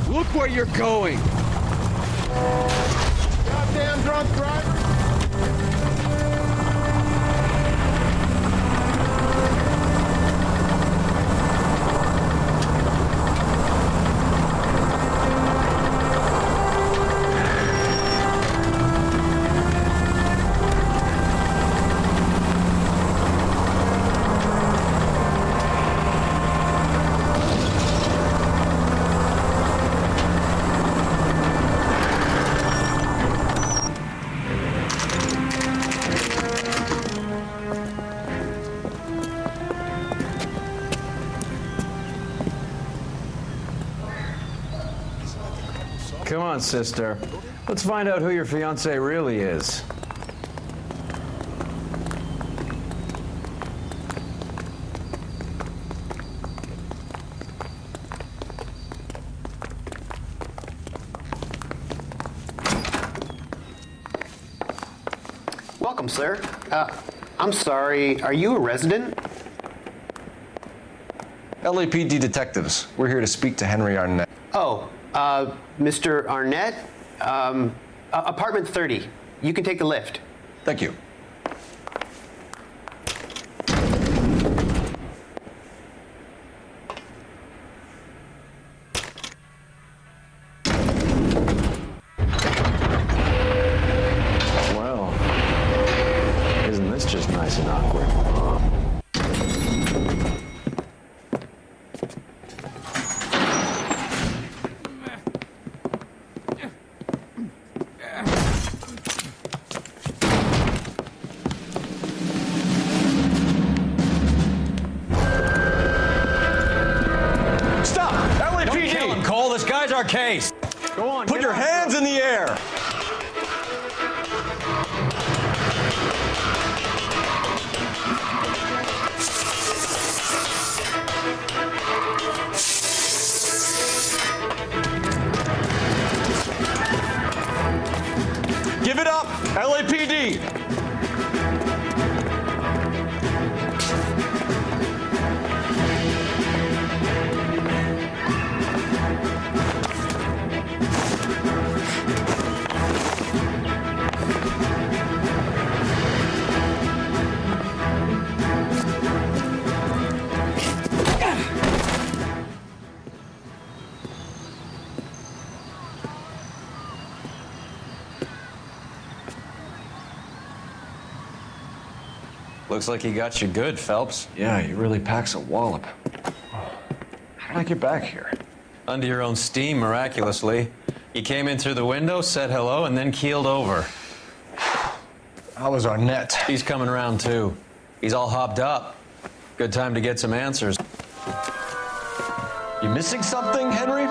Look where you're going! Goddamn drunk driver! Come on, sister. Let's find out who your fiance really is. Welcome, sir. I'm sorry, are you a resident? LAPD detectives. We're here to speak to Henry Arnett. Oh, Mr. Arnett? Apartment 30. You can take the lift. Thank you. Well, isn't this just nice and awkward? Stop! LAPD! Don't kill him, Cole. This guy's our case. Go on. Put your hands in the air! Give it up, LAPD! Looks like he got you good, Phelps. Yeah, he really packs a wallop. How did I get back here? Under your own steam, miraculously. You came in through the window, said hello, and then keeled over. How was Arnett? He's coming around, too. He's all hopped up. Good time to get some answers. You missing something, Henry?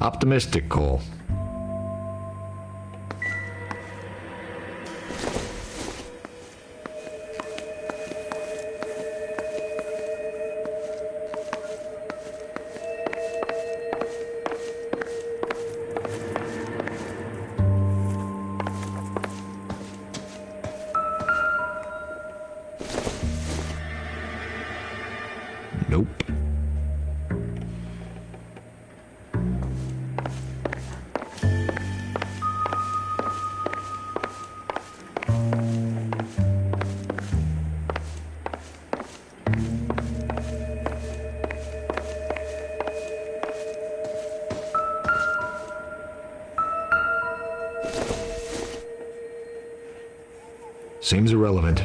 Optimistic, Cole. Nope. Seems irrelevant.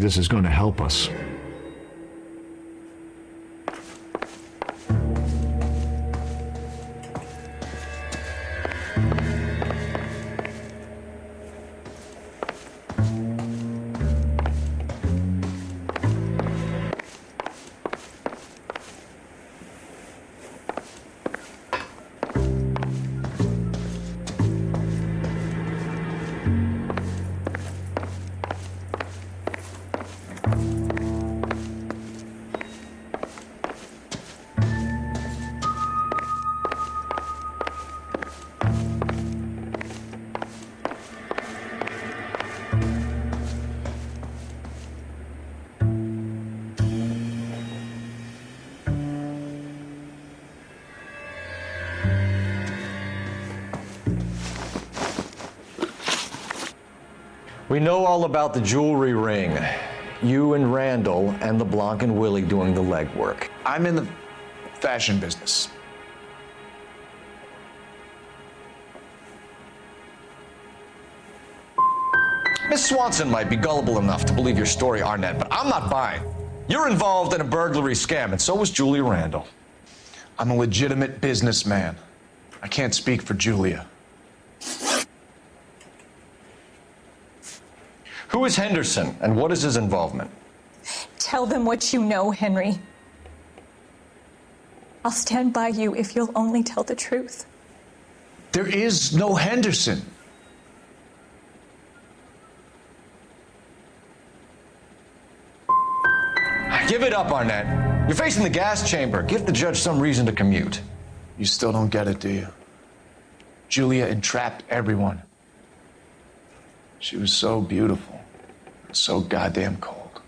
this is going to help us. We know all about the jewelry ring. You and Randall and LeBlanc and Willie doing the legwork. I'm in the fashion business. Miss Swanson might be gullible enough to believe your story, Arnett, but I'm not buying. You're involved in a burglary scam, and so was Julia Randall. I'm a legitimate businessman. I can't speak for Julia. Who is Henderson, and what is his involvement? Tell them what you know, Henry. I'll stand by you if you'll only tell the truth. There is no Henderson. Give it up, Arnett. You're facing the gas chamber. Give the judge some reason to commute. You still don't get it, do you? Julia entrapped everyone. She was so beautiful, so goddamn cold.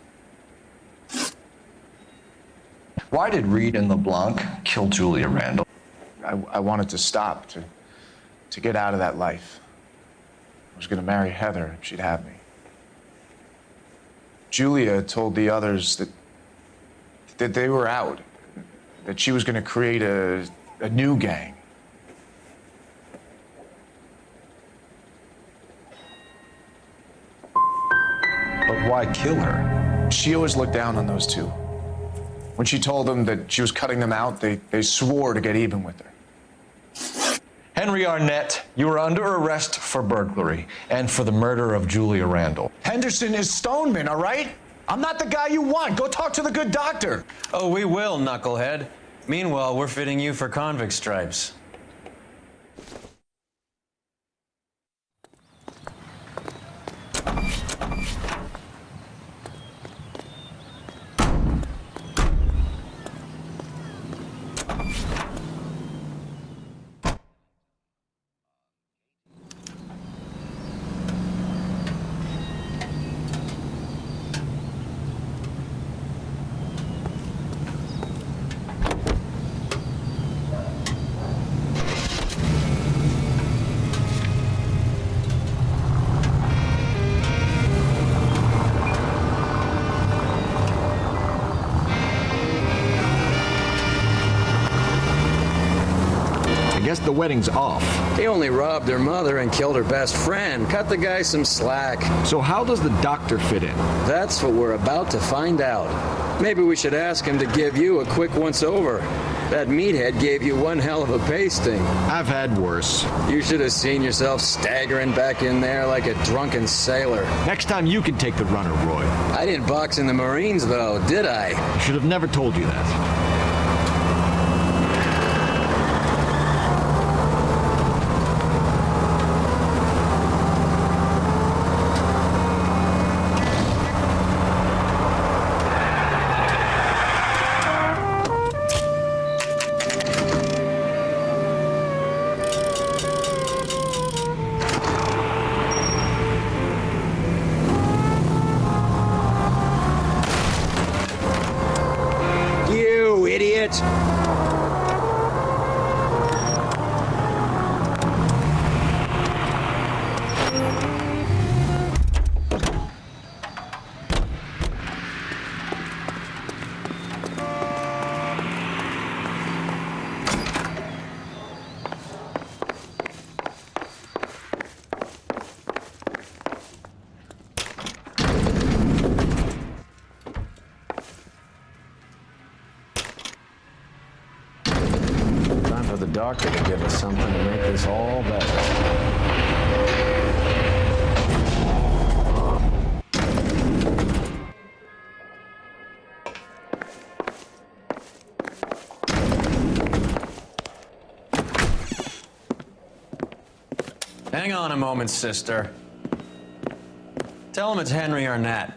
Why did Reed and LeBlanc kill Julia Randall? I wanted to stop, to get out of that life. I was going to marry Heather if she'd have me. Julia told the others that they were out, that she was going to create a new gang. But why kill her? She always looked down on those two. When she told them that she was cutting them out, they swore to get even with her. Henry Arnett, you are under arrest for burglary and for the murder of Julia Randall. Henderson is Stoneman, all right? I'm not the guy you want. Go talk to the good doctor. Oh, we will, knucklehead. Meanwhile, we're fitting you for convict stripes. I guess the wedding's off. He only robbed her mother and killed her best friend. Cut the guy some slack. So how does the doctor fit in? That's what we're about to find out. Maybe we should ask him to give you a quick once-over. That meathead gave you one hell of a pasting. I've had worse. You should have seen yourself staggering back in there like a drunken sailor. Next time you can take the runner, Roy. I didn't box in the Marines, though, did I? I should have never told you that. doctor to give us something to make this all better. Hang on a moment, sister. Tell him it's Henry Arnett,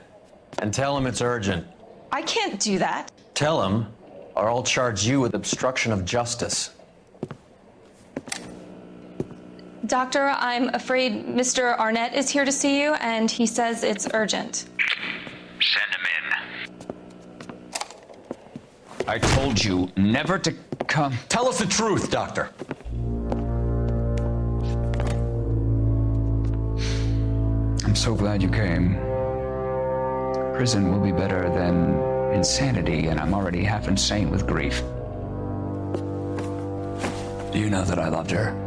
and tell him it's urgent. I can't do that. Tell him, or I'll charge you with obstruction of justice. Doctor, I'm afraid Mr. Arnett is here to see you, and he says it's urgent. Send him in. I told you never to come. Tell us the truth, Doctor. I'm so glad you came. Prison will be better than insanity, and I'm already half insane with grief. Do you know that I loved her?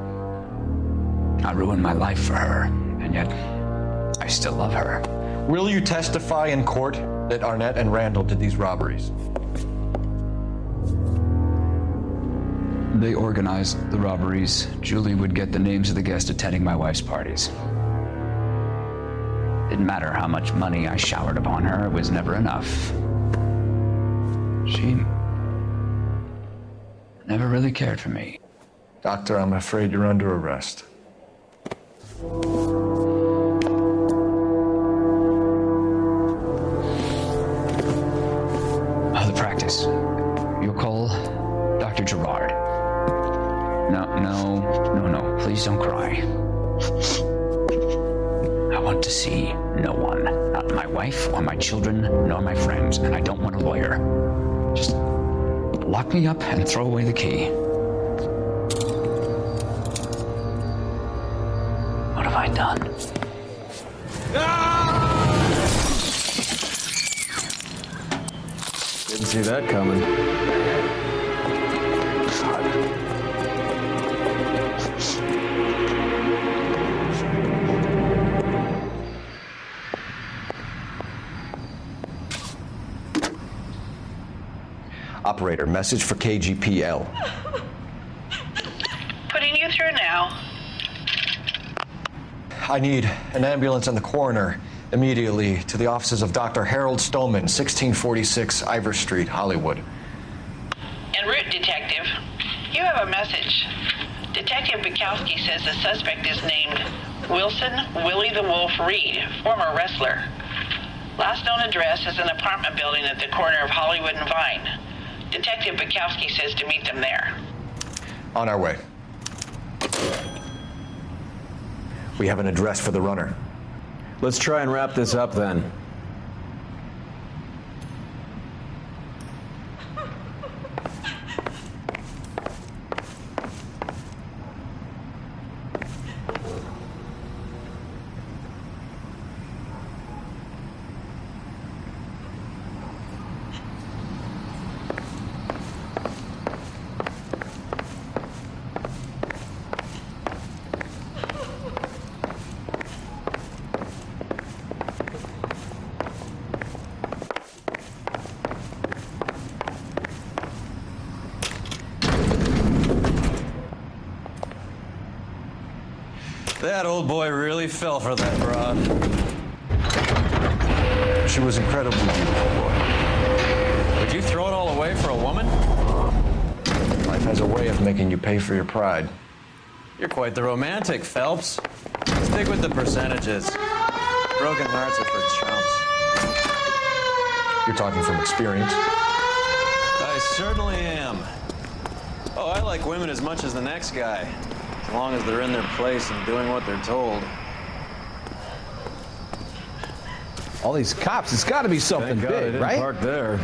I ruined my life for her, and yet I still love her. Will you testify in court that Arnett and Randall did these robberies? They organized the robberies. Julie would get the names of the guests attending my wife's parties. Didn't matter how much money I showered upon her, it was never enough. She never really cared for me. Doctor, I'm afraid you're under arrest. The practice. You'll call Dr. Gerard. No, please don't cry. I want to see no one. Not my wife or my children, nor my friends, and I don't want a lawyer. Just lock me up and throw away the key. What have I done? Didn't see that coming. Operator, message for KGPL. Putting you through now. I need an ambulance and the coroner immediately to the offices of Dr. Harold Stoneman, 1646 Ivor Street, Hollywood. En route, Detective. You have a message. Detective Bukowski says the suspect is named Wilson Willie the Wolf Reed, former wrestler. Last known address is an apartment building at the corner of Hollywood and Vine. Detective Bukowski says to meet them there. On our way. We have an address for the runner. Let's try and wrap this up then. That old boy really fell for that broad. She was incredibly beautiful, boy. Would you throw it all away for a woman? Life has a way of making you pay for your pride. You're quite the romantic, Phelps. Stick with the percentages. Broken hearts are for chumps. You're talking from experience. I certainly am. Oh, I like women as much as the next guy. As long as they're in their place and doing what they're told. All these cops, it's got to be something Thank God I big, didn't right? park there.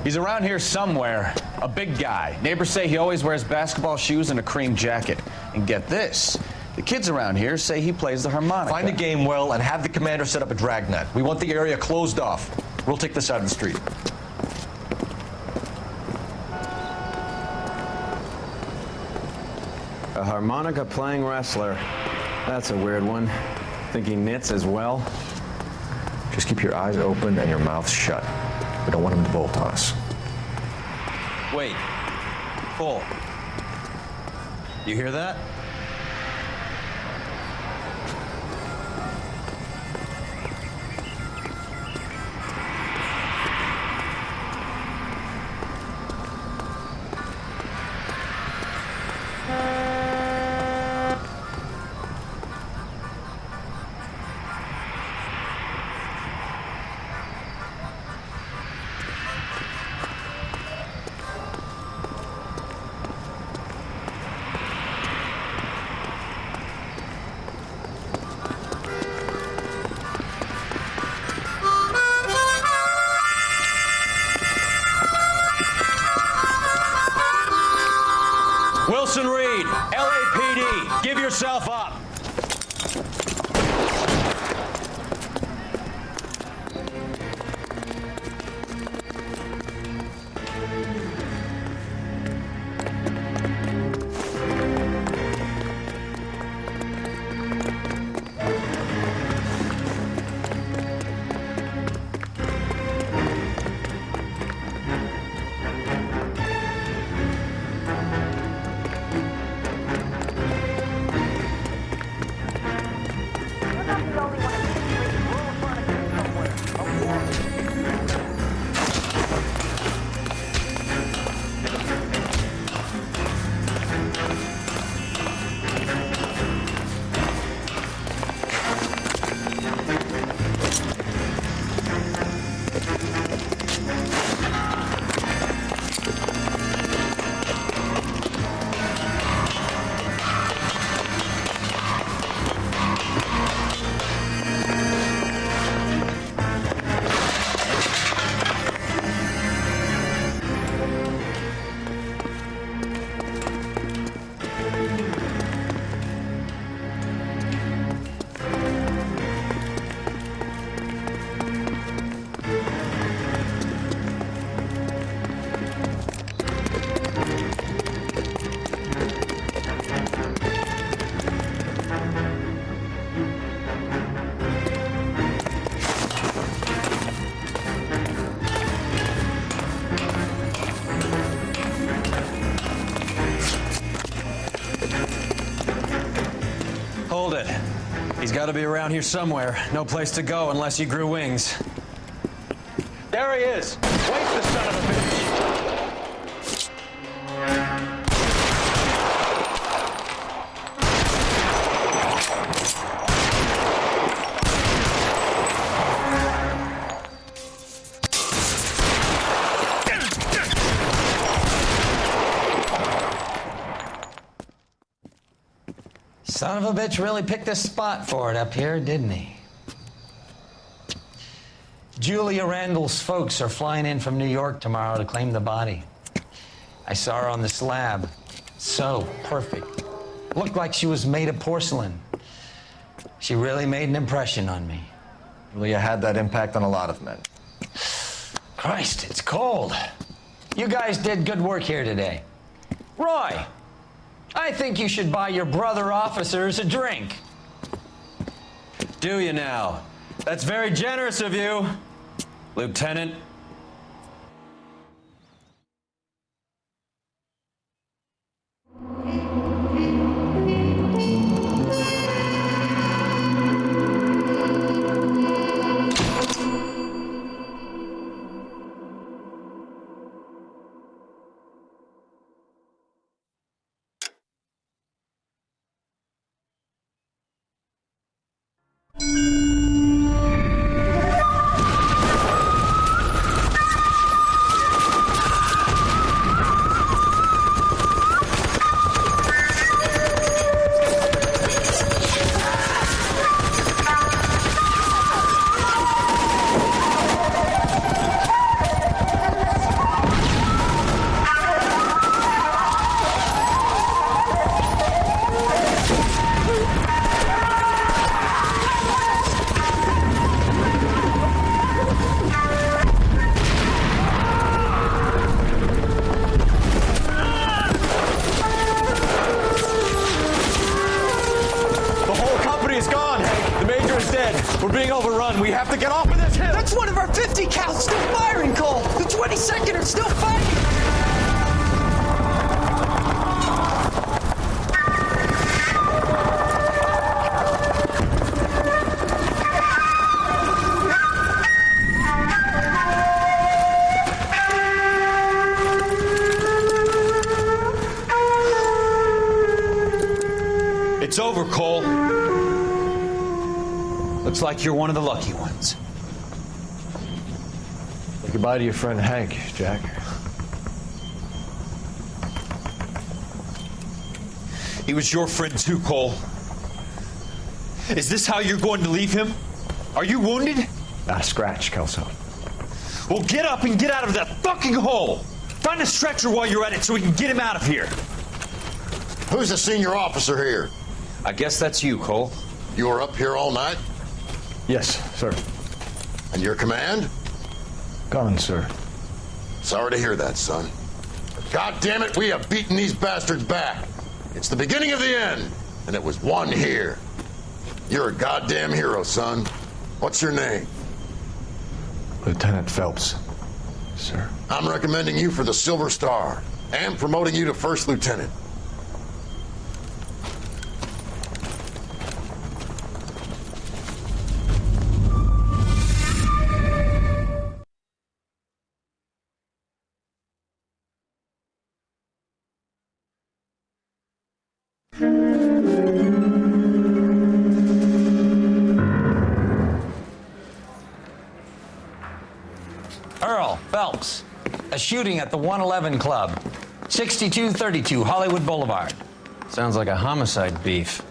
He's around here somewhere. A big guy. Neighbors say he always wears basketball shoes and a cream jacket. And get this, the kids around here say he plays the harmonica. Find the game well and have the commander set up a dragnet. We want the area closed off. We'll take this side of the street. A harmonica playing wrestler. That's a weird one. Think he knits as well? Just keep your eyes open and your mouth shut. We don't want him to bolt on us. Wait. Full. You hear that? Wilson Reed, LAPD, give yourself up. Hold it. He's got to be around here somewhere. No place to go unless he grew wings. There he is. Wait, the son of a bitch. Son of a bitch really picked a spot for it up here, didn't he? Julia Randall's folks are flying in from New York tomorrow to claim the body. I saw her on the slab. So perfect. Looked like she was made of porcelain. She really made an impression on me. Julia had that impact on a lot of men. Christ, it's cold. You guys did good work here today. Roy, I think you should buy your brother officers a drink. Do you now? That's very generous of you, Lieutenant. second are still fighting! It's over, Cole. Looks like you're one of the lucky ones. Say goodbye to your friend Hank, Jack. He was your friend too, Cole. Is this how you're going to leave him? Are you wounded? Scratch, Kelso. Well, get up and get out of that fucking hole! Find a stretcher while you're at it so we can get him out of here. Who's the senior officer here? I guess that's you, Cole. You were up here all night? Yes, sir. And your command? Gone, sir. Sorry to hear that, son. God damn it, we have beaten these bastards back. It's the beginning of the end, and it was one here. You're a goddamn hero, son. What's your name? Lieutenant Phelps, sir. I'm recommending you for the Silver Star and promoting you to First Lieutenant. Earl Phelps, a shooting at the 111 Club, 6232 Hollywood Boulevard. Sounds like a homicide beef.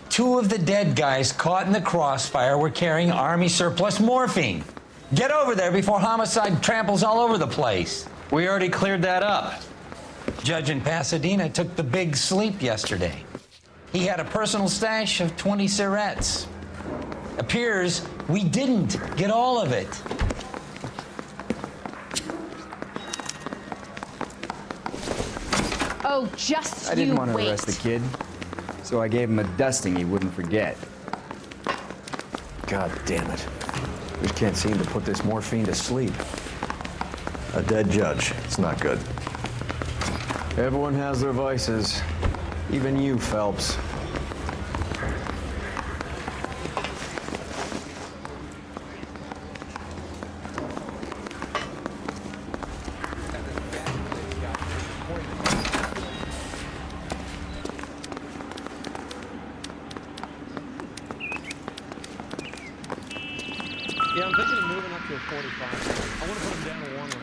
Two of the dead guys caught in the crossfire were carrying Army surplus morphine. Get over there before homicide tramples all over the place. We already cleared that up. Judge in Pasadena took the big sleep yesterday. He had a personal stash of 20 cigarettes. Appears we didn't get all of it. Oh, just I didn't you want to wait. arrest the kid, so I gave him a dusting he wouldn't forget. God damn it. We can't seem to put this morphine to sleep. A dead judge. It's not good. Everyone has their vices. Even you, Phelps. Yeah, I'm thinking of moving up to a 45. I want to put him down to 1 round.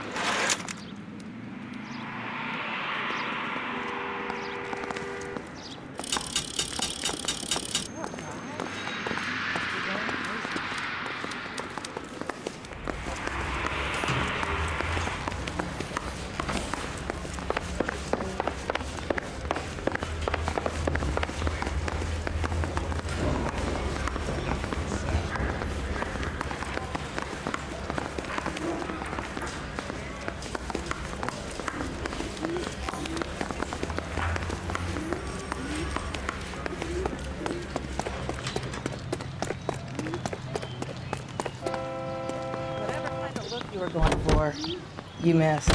You were going for. You missed.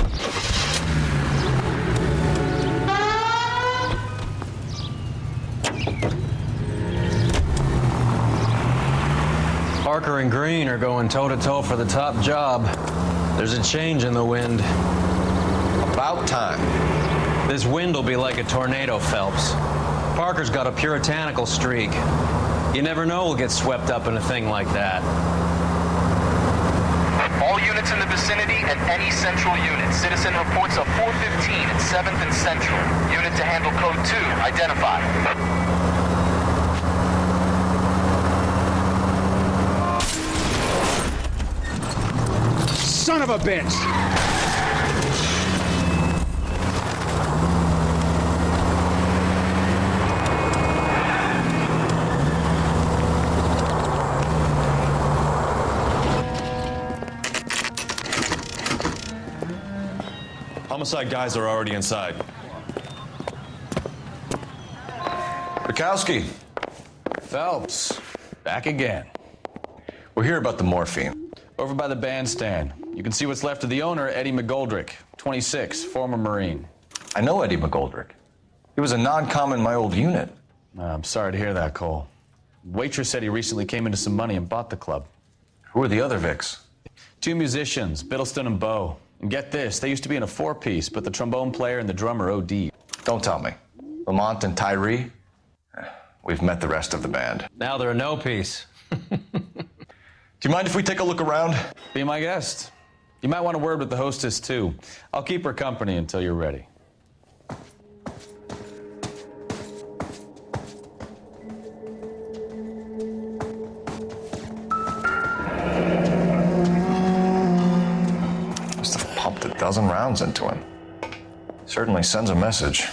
Parker and Green are going toe-to-toe for the top job. There's a change in the wind. About time. This wind will be like a tornado, Phelps. Parker's got a puritanical streak. You never know we'll get swept up in a thing like that. All units in the vicinity and any central unit. Citizen reports of 415 at 7th and Central. Unit to handle code 2, identified. Son of a bitch! Homicide guys are already inside. Bukowski. Phelps. Back again. We're here about the morphine. Over by the bandstand. You can see what's left of the owner, Eddie McGoldrick, 26, former Marine. I know Eddie McGoldrick. He was a non-com in my old unit. I'm sorry to hear that, Cole. Waitress said he recently came into some money and bought the club. Who are the other Vics? 2 musicians, Biddleston and Bowe. And get this, they used to be in a 4-piece, but the trombone player and the drummer OD'd. Don't tell me. Lamont and Tyree? We've met the rest of the band. Now they're a no-piece. Do you mind if we take a look around? Be my guest. You might want a word with the hostess, too. I'll keep her company until you're ready. Must have pumped a dozen rounds into him. Certainly sends a message.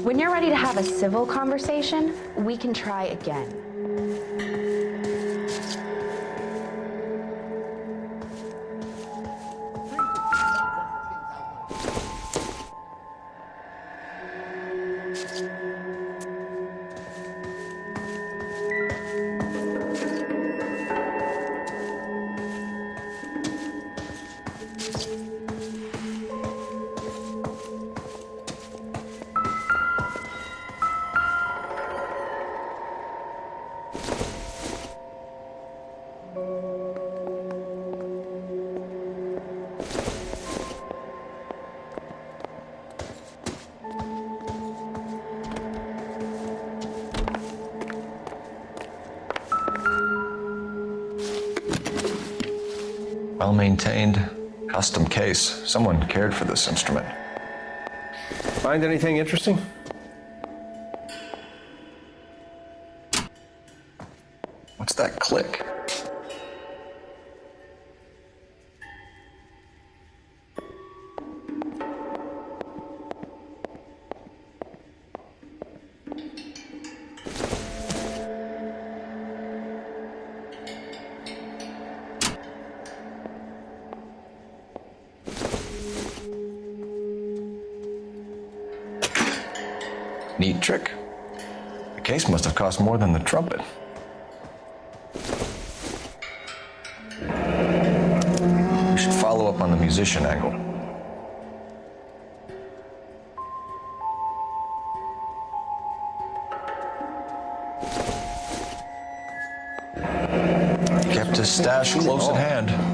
When you're ready to have a civil conversation, we can try again. Well-maintained, custom case. Someone cared for this instrument. Find anything interesting? What's that click? Neat trick. The case must have cost more than the trumpet. We should follow up on the musician angle. Kept his stash close at hand.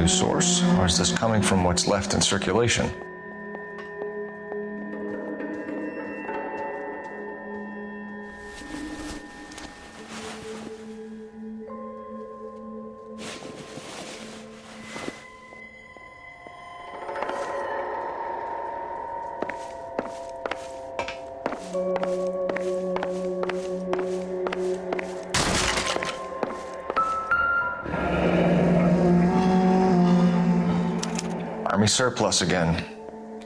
Source, or is this coming from what's left in circulation? Army surplus again.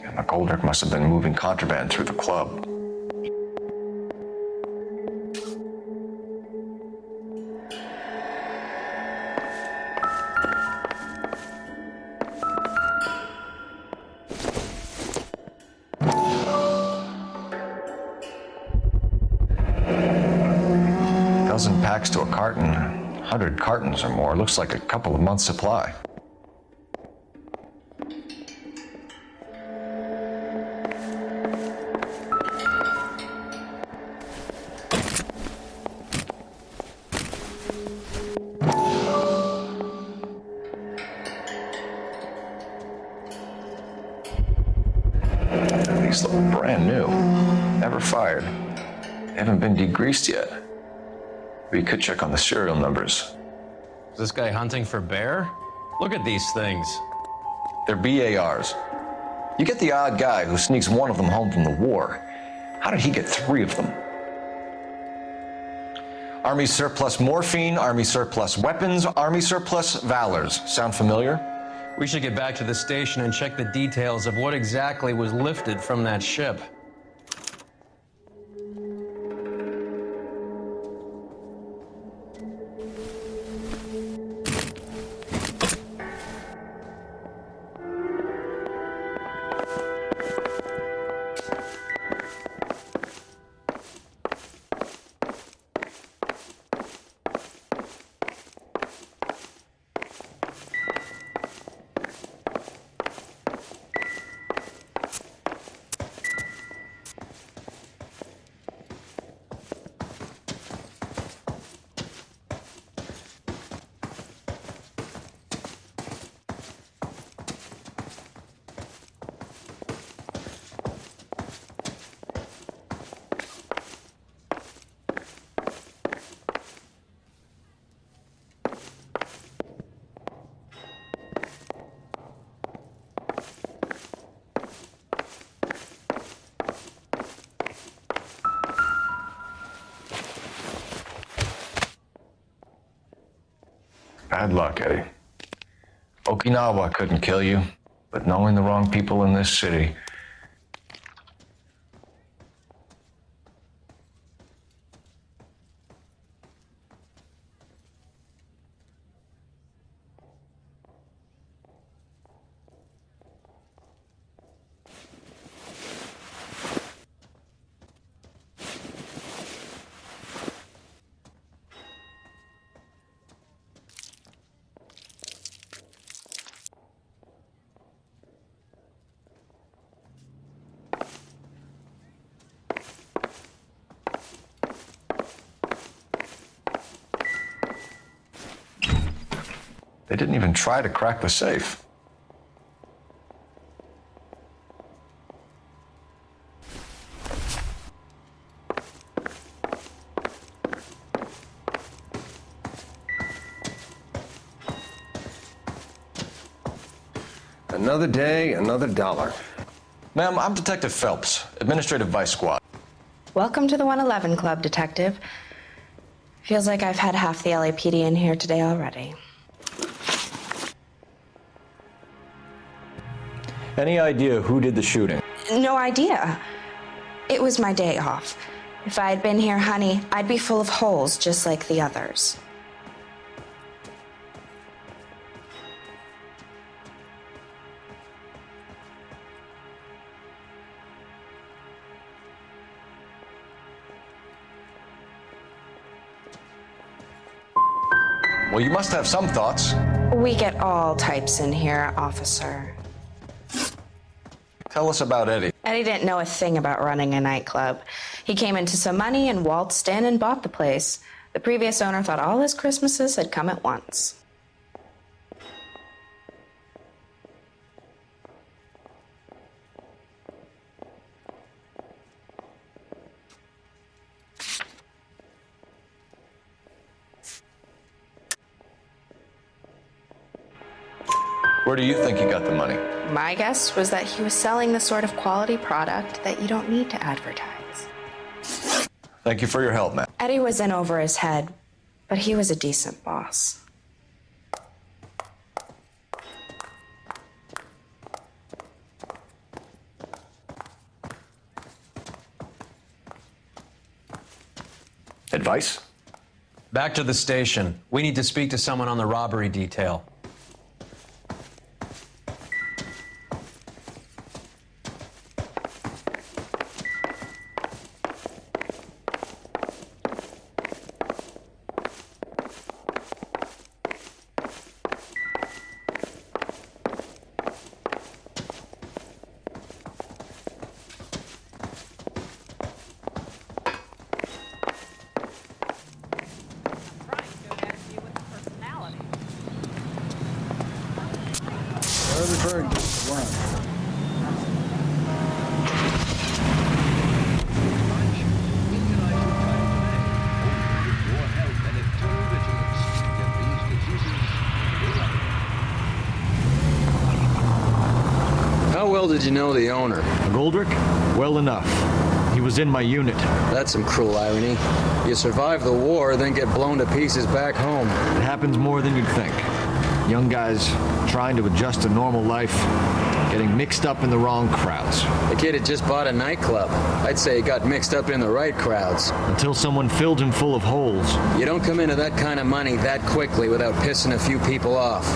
And McGoldrick must have been moving contraband through the club. Dozen packs to a carton, 100 cartons or more. Looks like a couple of months' supply. brakes look brand new. Never fired. They haven't been degreased yet. We could check on the serial numbers. Is this guy hunting for bear? Look at these things. They're BARs. You get the odd guy who sneaks one of them home from the war. How did he get 3 of them? Army surplus morphine, Army surplus weapons, Army surplus valors. Sound familiar? We should get back to the station and check the details of what exactly was lifted from that ship. Bad luck, Eddie. Okinawa couldn't kill you, but knowing the wrong people in this city. They didn't even try to crack the safe. Another day, another dollar. Ma'am, I'm Detective Phelps, Administrative Vice Squad. Welcome to the 111 Club, Detective. Feels like I've had half the LAPD in here today already. Any idea who did the shooting? No idea. It was my day off. If I had been here, honey, I'd be full of holes just like the others. Well, you must have some thoughts. We get all types in here, officer. Tell us about Eddie. Eddie didn't know a thing about running a nightclub. He came into some money and waltzed in and bought the place. The previous owner thought all his Christmases had come at once. Where do you think he got the money? My guess was that he was selling the sort of quality product that you don't need to advertise. Thank you for your help, man. Eddie was in over his head, but he was a decent boss. Advice? Back to the station. We need to speak to someone on the robbery detail. well did you know the owner? Goldrick? Well enough. He was in my unit. That's some cruel irony. You survive the war, then get blown to pieces back home. It happens more than you'd think. Young guys trying to adjust to normal life, getting mixed up in the wrong crowds. The kid had just bought a nightclub. I'd say he got mixed up in the right crowds. Until someone filled him full of holes. You don't come into that kind of money that quickly without pissing a few people off.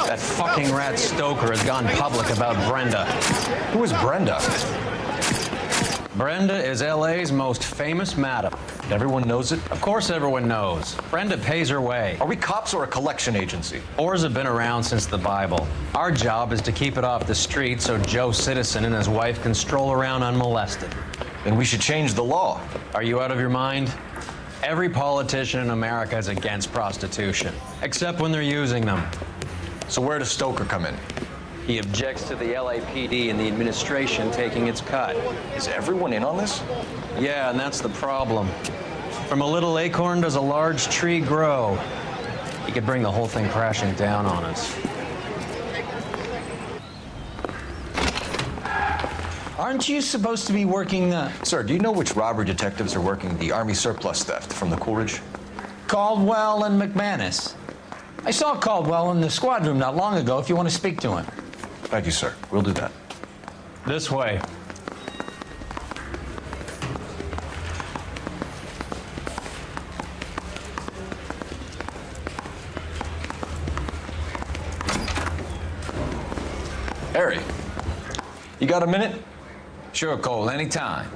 That fucking rat Stoker has gone public about Brenda. Who is Brenda? Brenda is LA's most famous madam. Everyone knows it? Of course everyone knows. Brenda pays her way. Are we cops or a collection agency? Whores have been around since the Bible. Our job is to keep it off the street so Joe Citizen and his wife can stroll around unmolested. Then we should change the law. Are you out of your mind? Every politician in America is against prostitution, except when they're using them. So where does Stoker come in? He objects to the LAPD and the administration taking its cut. Is everyone in on this? Yeah, and that's the problem. From a little acorn does a large tree grow. He could bring the whole thing crashing down on us. Aren't you supposed to be working the... Sir, do you know which robbery detectives are working the Army surplus theft from the Coolidge? Caldwell and McManus. I saw Caldwell in the squad room not long ago if you want to speak to him. Thank you, sir. We'll do that. This way. Harry, you got a minute? Sure, Cole, anytime.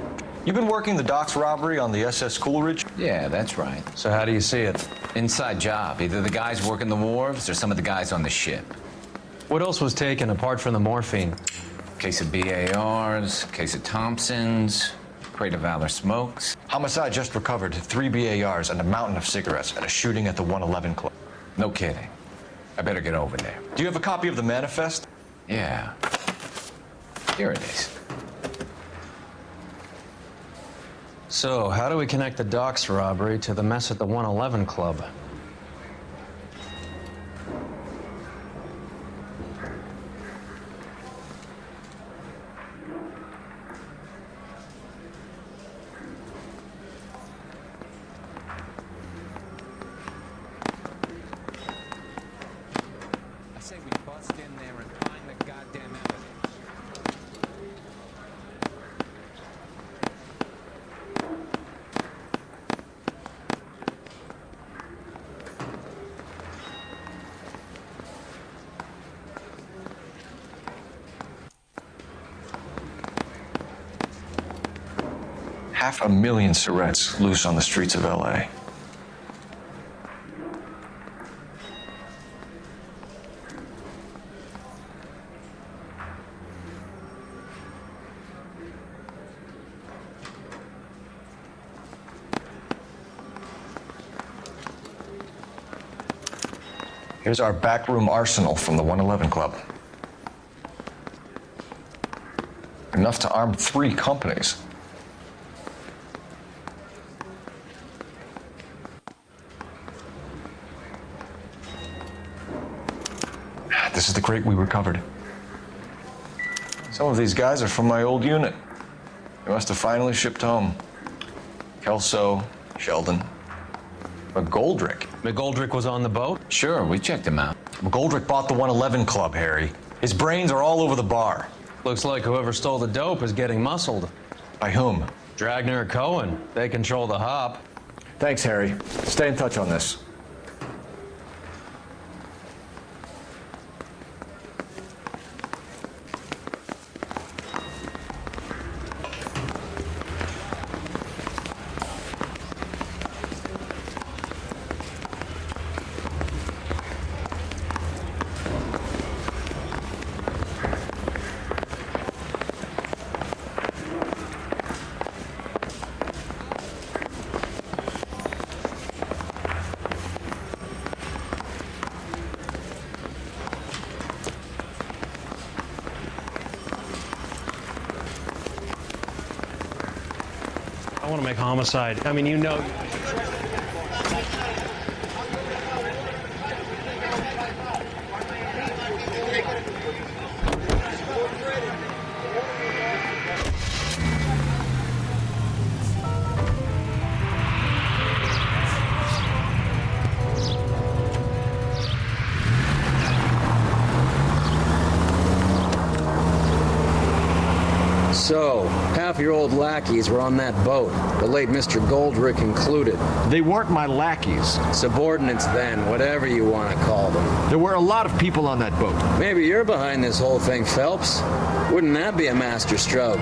You've been working the docks robbery on the SS Coolidge? Yeah, that's right. So how do you see it? Inside job. Either the guys working the wharves or some of the guys on the ship. What else was taken apart from the morphine? Case of BARs, case of Thompsons, crate of Valor smokes. Homicide just recovered 3 BARs and a mountain of cigarettes at a shooting at the 111 Club. No kidding. I better get over there. Do you have a copy of the manifest? Yeah. Here it is. So, how do we connect the docks robbery to the mess at the 111 Club? I say we bust in there and find the goddamn evidence. Half a million cigarettes loose on the streets of LA. Here's our backroom arsenal from the 111 Club. Enough to arm 3 companies. This is the crate we recovered. Some of these guys are from my old unit. They must have finally shipped home. Kelso, Sheldon, McGoldrick. McGoldrick was on the boat? Sure, we checked him out. McGoldrick bought the 111 Club, Harry. His brains are all over the bar. Looks like whoever stole the dope is getting muscled. By whom? Dragner or Cohen. They control the hop. Thanks, Harry. Stay in touch on this. I want to make homicide. I mean, you know. So, half your old lackeys were on that boat, the late Mr. Goldrick included. They weren't my lackeys. Subordinates then, whatever you want to call them. There were a lot of people on that boat. Maybe you're behind this whole thing, Phelps. Wouldn't that be a master stroke?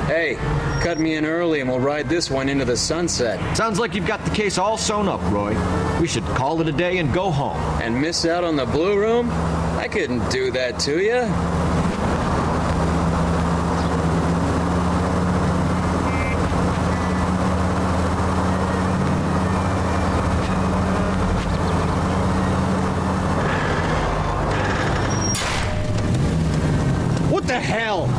Hey, cut me in early and we'll ride this one into the sunset. Sounds like you've got the case all sewn up, Roy. We should call it a day and go home. And miss out on the Blue Room? I couldn't do that to you. What the hell?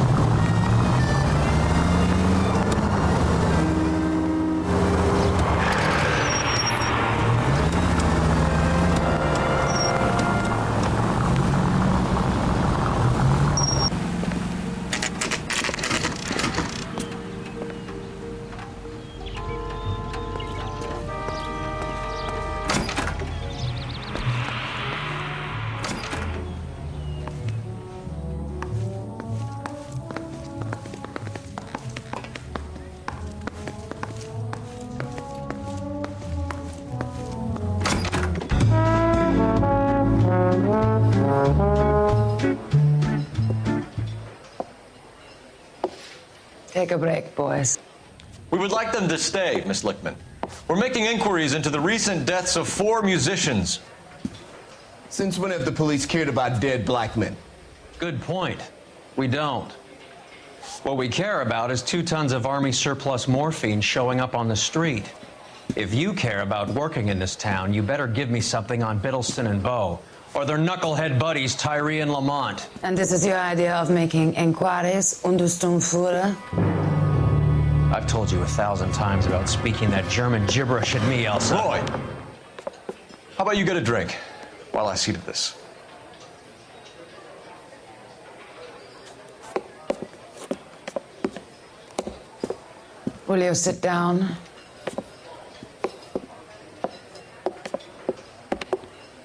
Take a break, boys. We would like them to stay, Miss Lichtman. We're making inquiries into the recent deaths of 4 musicians. Since when have the police cared about dead black men? Good point. We don't. What we care about is 2 tons of Army surplus morphine showing up on the street. If you care about working in this town, you better give me something on Biddleston and Bow, or their knucklehead buddies Tyree and Lamont. And this is your idea of making inquiries under Sturmführer? I've told you 1,000 times about speaking that German gibberish at me, Elsa. Roy, how about you get a drink while I see to this? Will you sit down?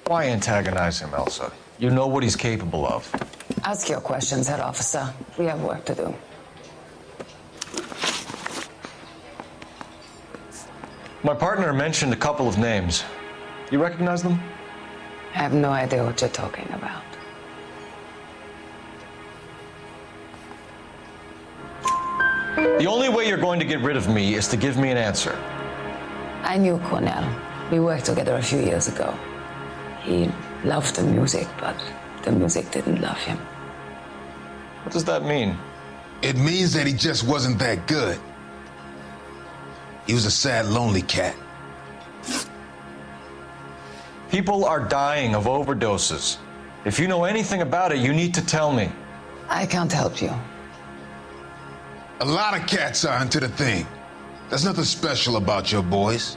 Why antagonize him, Elsa? You know what he's capable of. Ask your questions, head officer. We have work to do. My partner mentioned a couple of names. You recognize them? I have no idea what you're talking about. The only way you're going to get rid of me is to give me an answer. I knew Cornell. We worked together a few years ago. He loved the music, but the music didn't love him. What does that mean? It means that he just wasn't that good. He was a sad, lonely cat. People are dying of overdoses. If you know anything about it, you need to tell me. I can't help you. A lot of cats are into the thing. There's nothing special about your boys.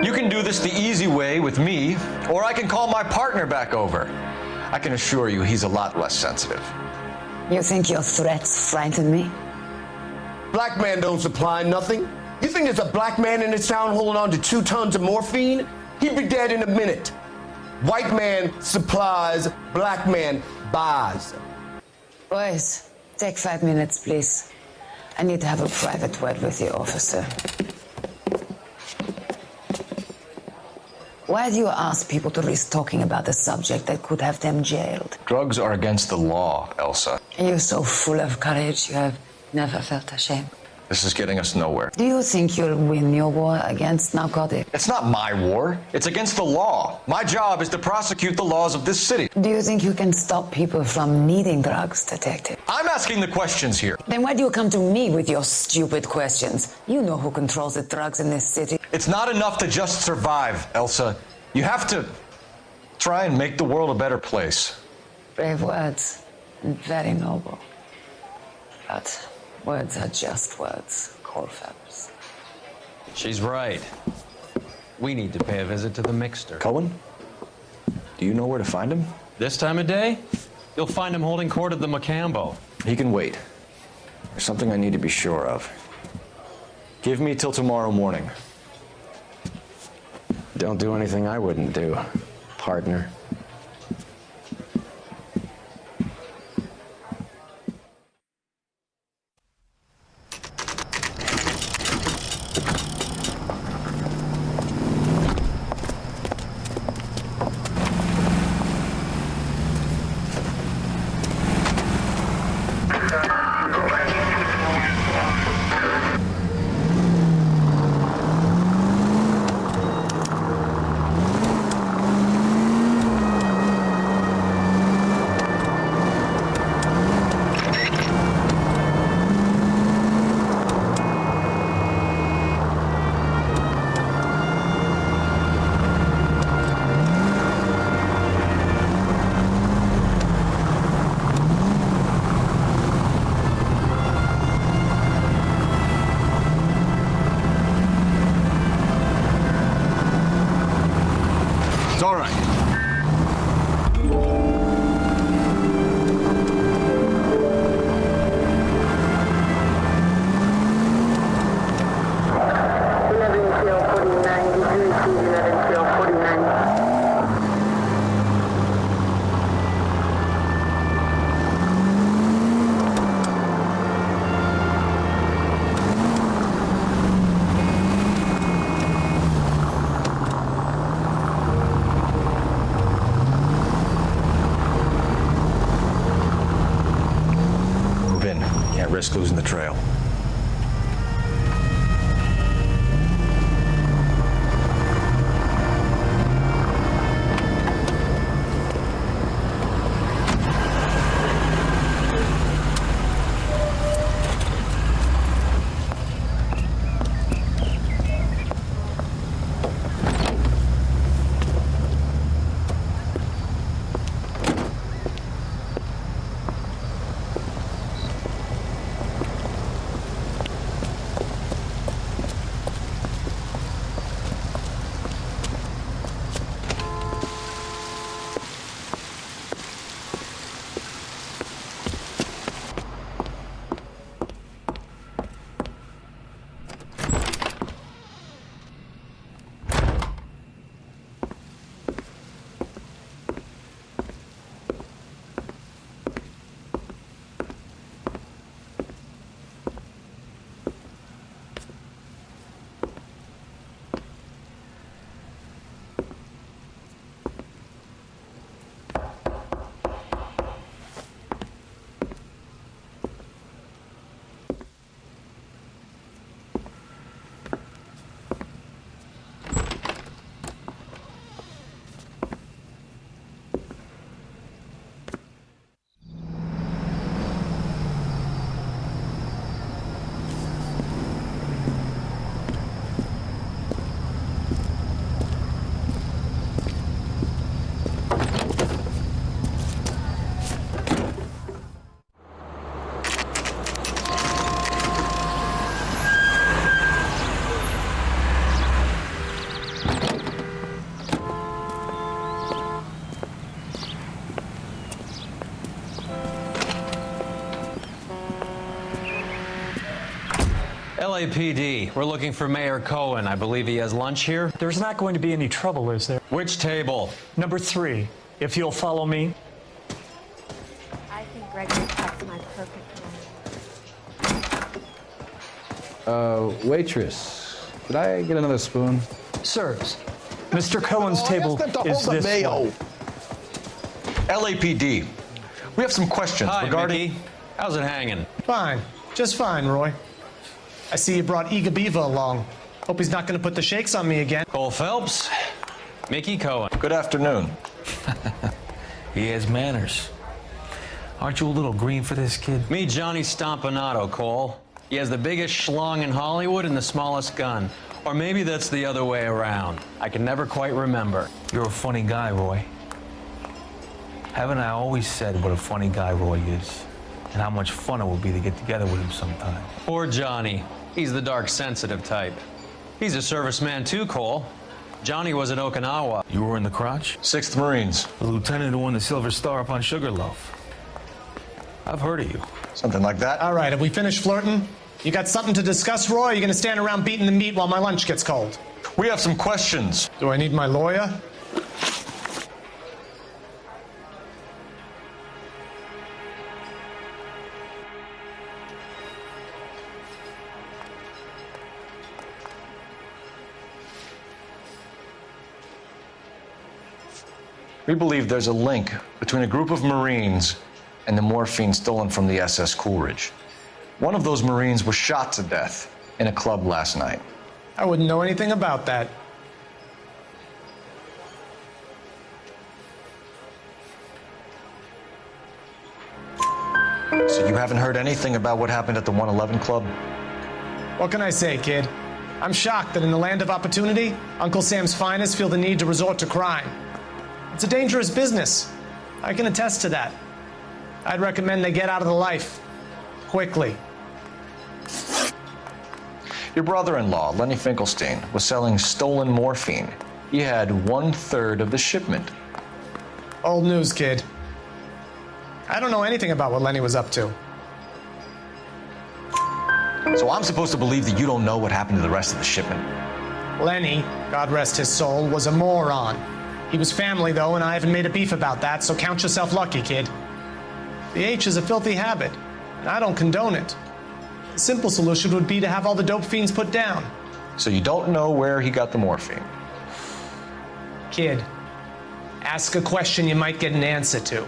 You can do this the easy way with me, or I can call my partner back over. I can assure you he's a lot less sensitive. You think your threats frighten me? Black man don't supply nothing. You think there's a black man in this town holding on to 2 tons of morphine? He'd be dead in a minute. White man supplies, black man buys. Boys, take 5 minutes, please. I need to have a private word with you, officer. Why do you ask people to risk talking about a subject that could have them jailed? Drugs are against the law, Elsa. And you're so full of courage, you have never felt ashamed. This is getting us nowhere. Do you think you'll win your war against narcotics? It's not my war. It's against the law. My job is to prosecute the laws of this city. Do you think you can stop people from needing drugs, detective? I'm asking the questions here. Then why do you come to me with your stupid questions? You know who controls the drugs in this city. It's not enough to just survive, Elsa. You have to Try and make the world a better place. Brave words and very noble. But words are just words, Cole Phelps. She's right. We need to pay a visit to the Mixter. Cohen? Do you know where to find him? This time of day, you'll find him holding court at the Macambo. He can wait. There's something I need to be sure of. Give me till tomorrow morning. Don't do anything I wouldn't do, partner. It's all right. Can't risk losing the trail. LAPD, we're looking for Mayor Cohen. I believe he has lunch here. There's not going to be any trouble, is there? Which table? Number 3, if you'll follow me. I think Gregory packs my perfect lunch. Waitress, could I get another spoon? Sirs, Mr. Cohen's table is this way. LAPD, we have some questions Hi, regarding... Mickey. How's it hanging? Fine. Just fine, Roy. I see you brought Iga Beaver along. Hope he's not going to put the shakes on me again. Cole Phelps, Mickey Cohen. Good afternoon. He has manners. Aren't you a little green for this kid? Meet Johnny Stompanato, Cole. He has the biggest schlong in Hollywood and the smallest gun. Or maybe that's the other way around. I can never quite remember. You're a funny guy, Roy. Haven't I always said what a funny guy Roy is? And how much fun it would be to get together with him sometime. Poor Johnny. He's the dark, sensitive type. He's a serviceman too, Cole. Johnny was in Okinawa. You were in the crotch? 6th Marines. The lieutenant who won the Silver Star up on Sugarloaf. I've heard of you. Something like that. All right, have we finished flirting? You got something to discuss, Roy, or are you going to stand around beating the meat while my lunch gets cold? We have some questions. Do I need my lawyer? We believe there's a link between a group of Marines and the morphine stolen from the SS Coolidge. One of those Marines was shot to death in a club last night. I wouldn't know anything about that. So you haven't heard anything about what happened at the 111 Club? What can I say, kid? I'm shocked that in the land of opportunity, Uncle Sam's finest feel the need to resort to crime. It's a dangerous business. I can attest to that. I'd recommend they get out of the life. Quickly. Your brother-in-law, Lenny Finkelstein, was selling stolen morphine. He had 1/3 of the shipment. Old news, kid. I don't know anything about what Lenny was up to. So I'm supposed to believe that you don't know what happened to the rest of the shipment? Lenny, God rest his soul, was a moron. He was family, though, and I haven't made a beef about that, so count yourself lucky, kid. The H is a filthy habit, and I don't condone it. The simple solution would be to have all the dope fiends put down. So you don't know where he got the morphine? Kid, ask a question you might get an answer to.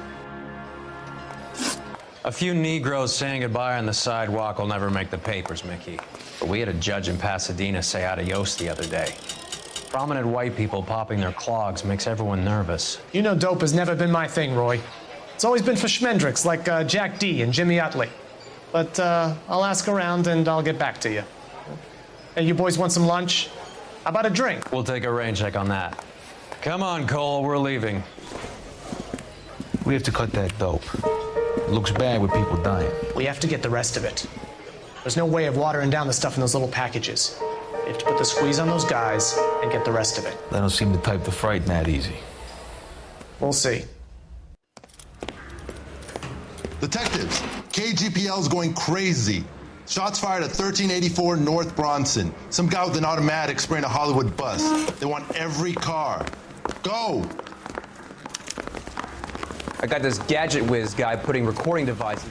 A few Negroes saying goodbye on the sidewalk will never make the papers, Mickey. But we had a judge in Pasadena say adios the other day. Prominent white people popping their clogs makes everyone nervous. You know dope has never been my thing, Roy. It's always been for schmendricks like Jack D. and Jimmy Utley. But I'll ask around and I'll get back to you. Hey, you boys want some lunch? How about a drink? We'll take a rain check on that. Come on, Cole, we're leaving. We have to cut that dope. It looks bad with people dying. We have to get the rest of it. There's no way of watering down the stuff in those little packages. We have to put the squeeze on those guys and get the rest of it. They don't seem the type to frighten that easy. We'll see. Detectives, KGPL's going crazy. Shots fired at 1384 North Bronson. Some guy with an automatic spraying a Hollywood bus. They want every car. Go! I got this gadget whiz guy putting recording devices.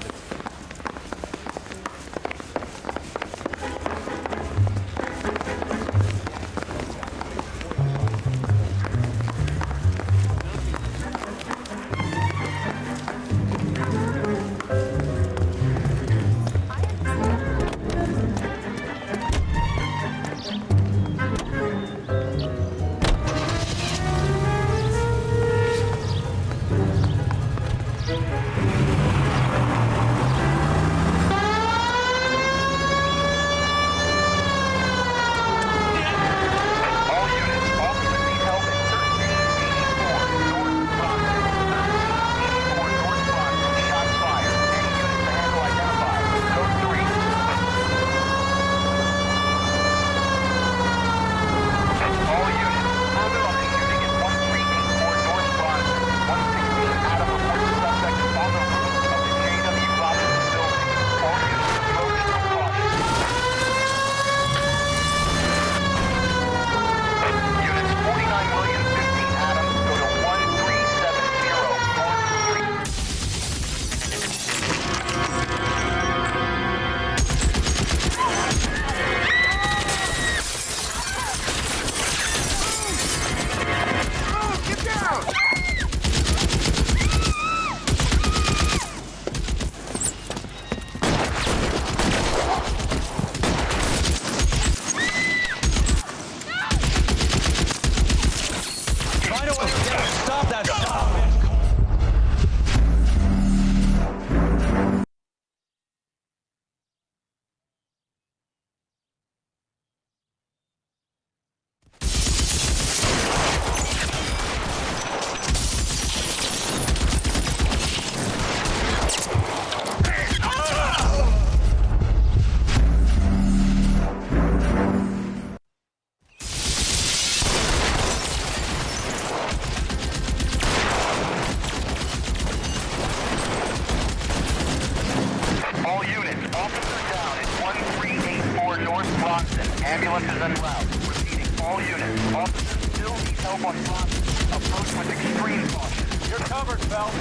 Approach with extreme caution. You're covered, Phelps.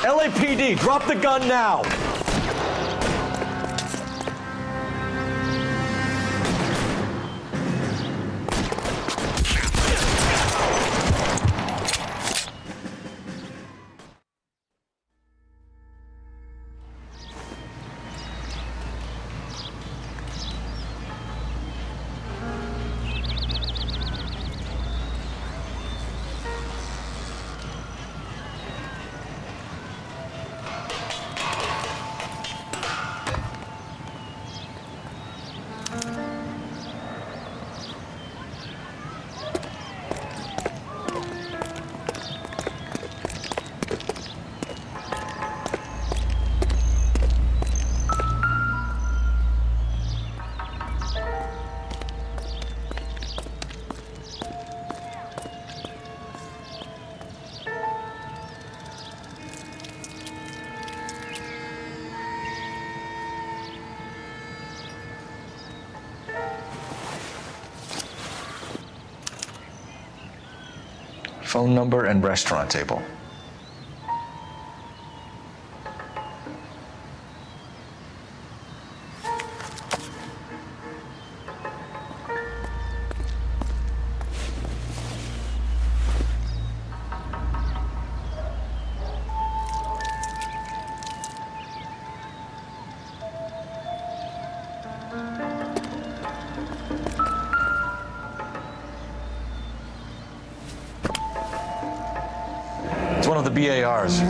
LAPD, drop the gun now! Phone number and restaurant table. It's one of the BARs.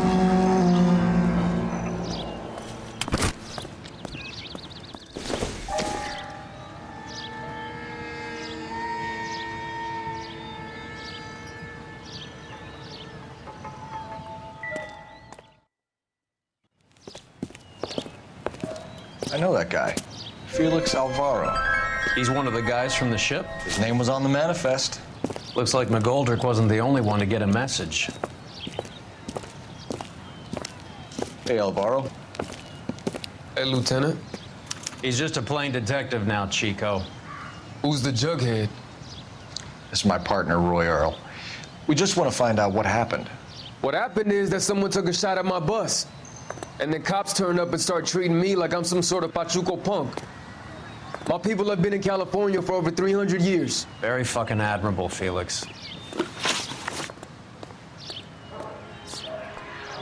I know that guy. Felix Alvaro. He's one of the guys from the ship? His name was on the manifest. Looks like McGoldrick wasn't the only one to get a message. Hey, Alvaro. Hey, Lieutenant. He's just a plain detective now, Chico. Who's the jughead? This is my partner, Roy Earl. We just want to find out what happened. What happened is that someone took a shot at my bus. And then cops turned up and started treating me like I'm some sort of Pachuco punk. My people have been in California for over 300 years. Very fucking admirable, Felix.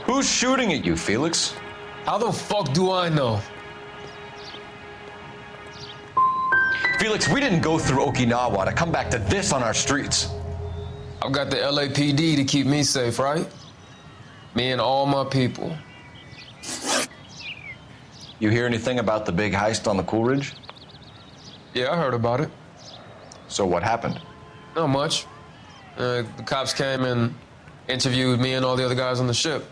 Who's shooting at you, Felix? How the fuck do I know? Felix, we didn't go through Okinawa to come back to this on our streets. I've got the LAPD to keep me safe, right? Me and all my people. You hear anything about the big heist on the Coolidge? Yeah, I heard about it. So what happened? Not much. The cops came and interviewed me and all the other guys on the ship.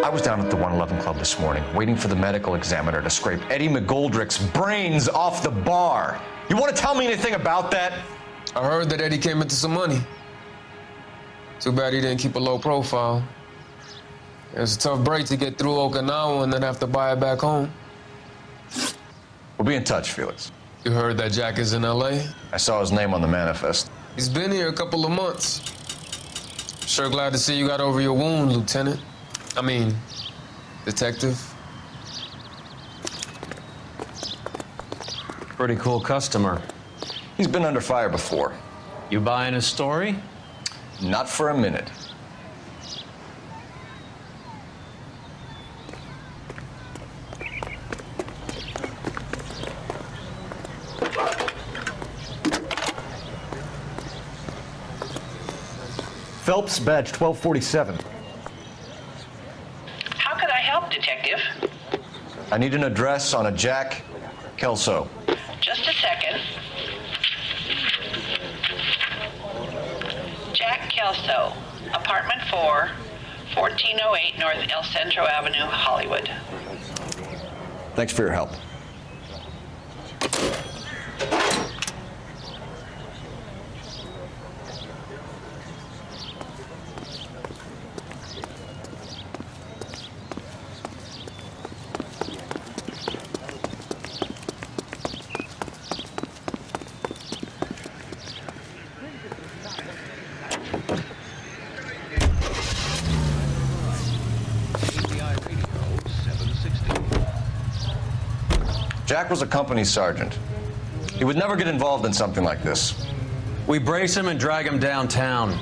I was down at the 111 Club this morning, waiting for the medical examiner to scrape Eddie McGoldrick's brains off the bar. You want to tell me anything about that? I heard that Eddie came into some money. Too bad he didn't keep a low profile. It was a tough break to get through Okinawa and then have to buy it back home. We'll be in touch, Felix. You heard that Jack is in LA? I saw his name on the manifest. He's been here a couple of months. Sure glad to see you got over your wound, Lieutenant. I mean, Detective. Pretty cool customer. He's been under fire before. You buying his story? Not for a minute. Phelps, badge 1247. How could I help, Detective? I need an address on a Jack Kelso. Just a second. Jack Kelso, apartment 4, 1408 North El Centro Avenue, Hollywood. Thanks for your help. Jack was a company sergeant. He would never get involved in something like this. We brace him and drag him downtown.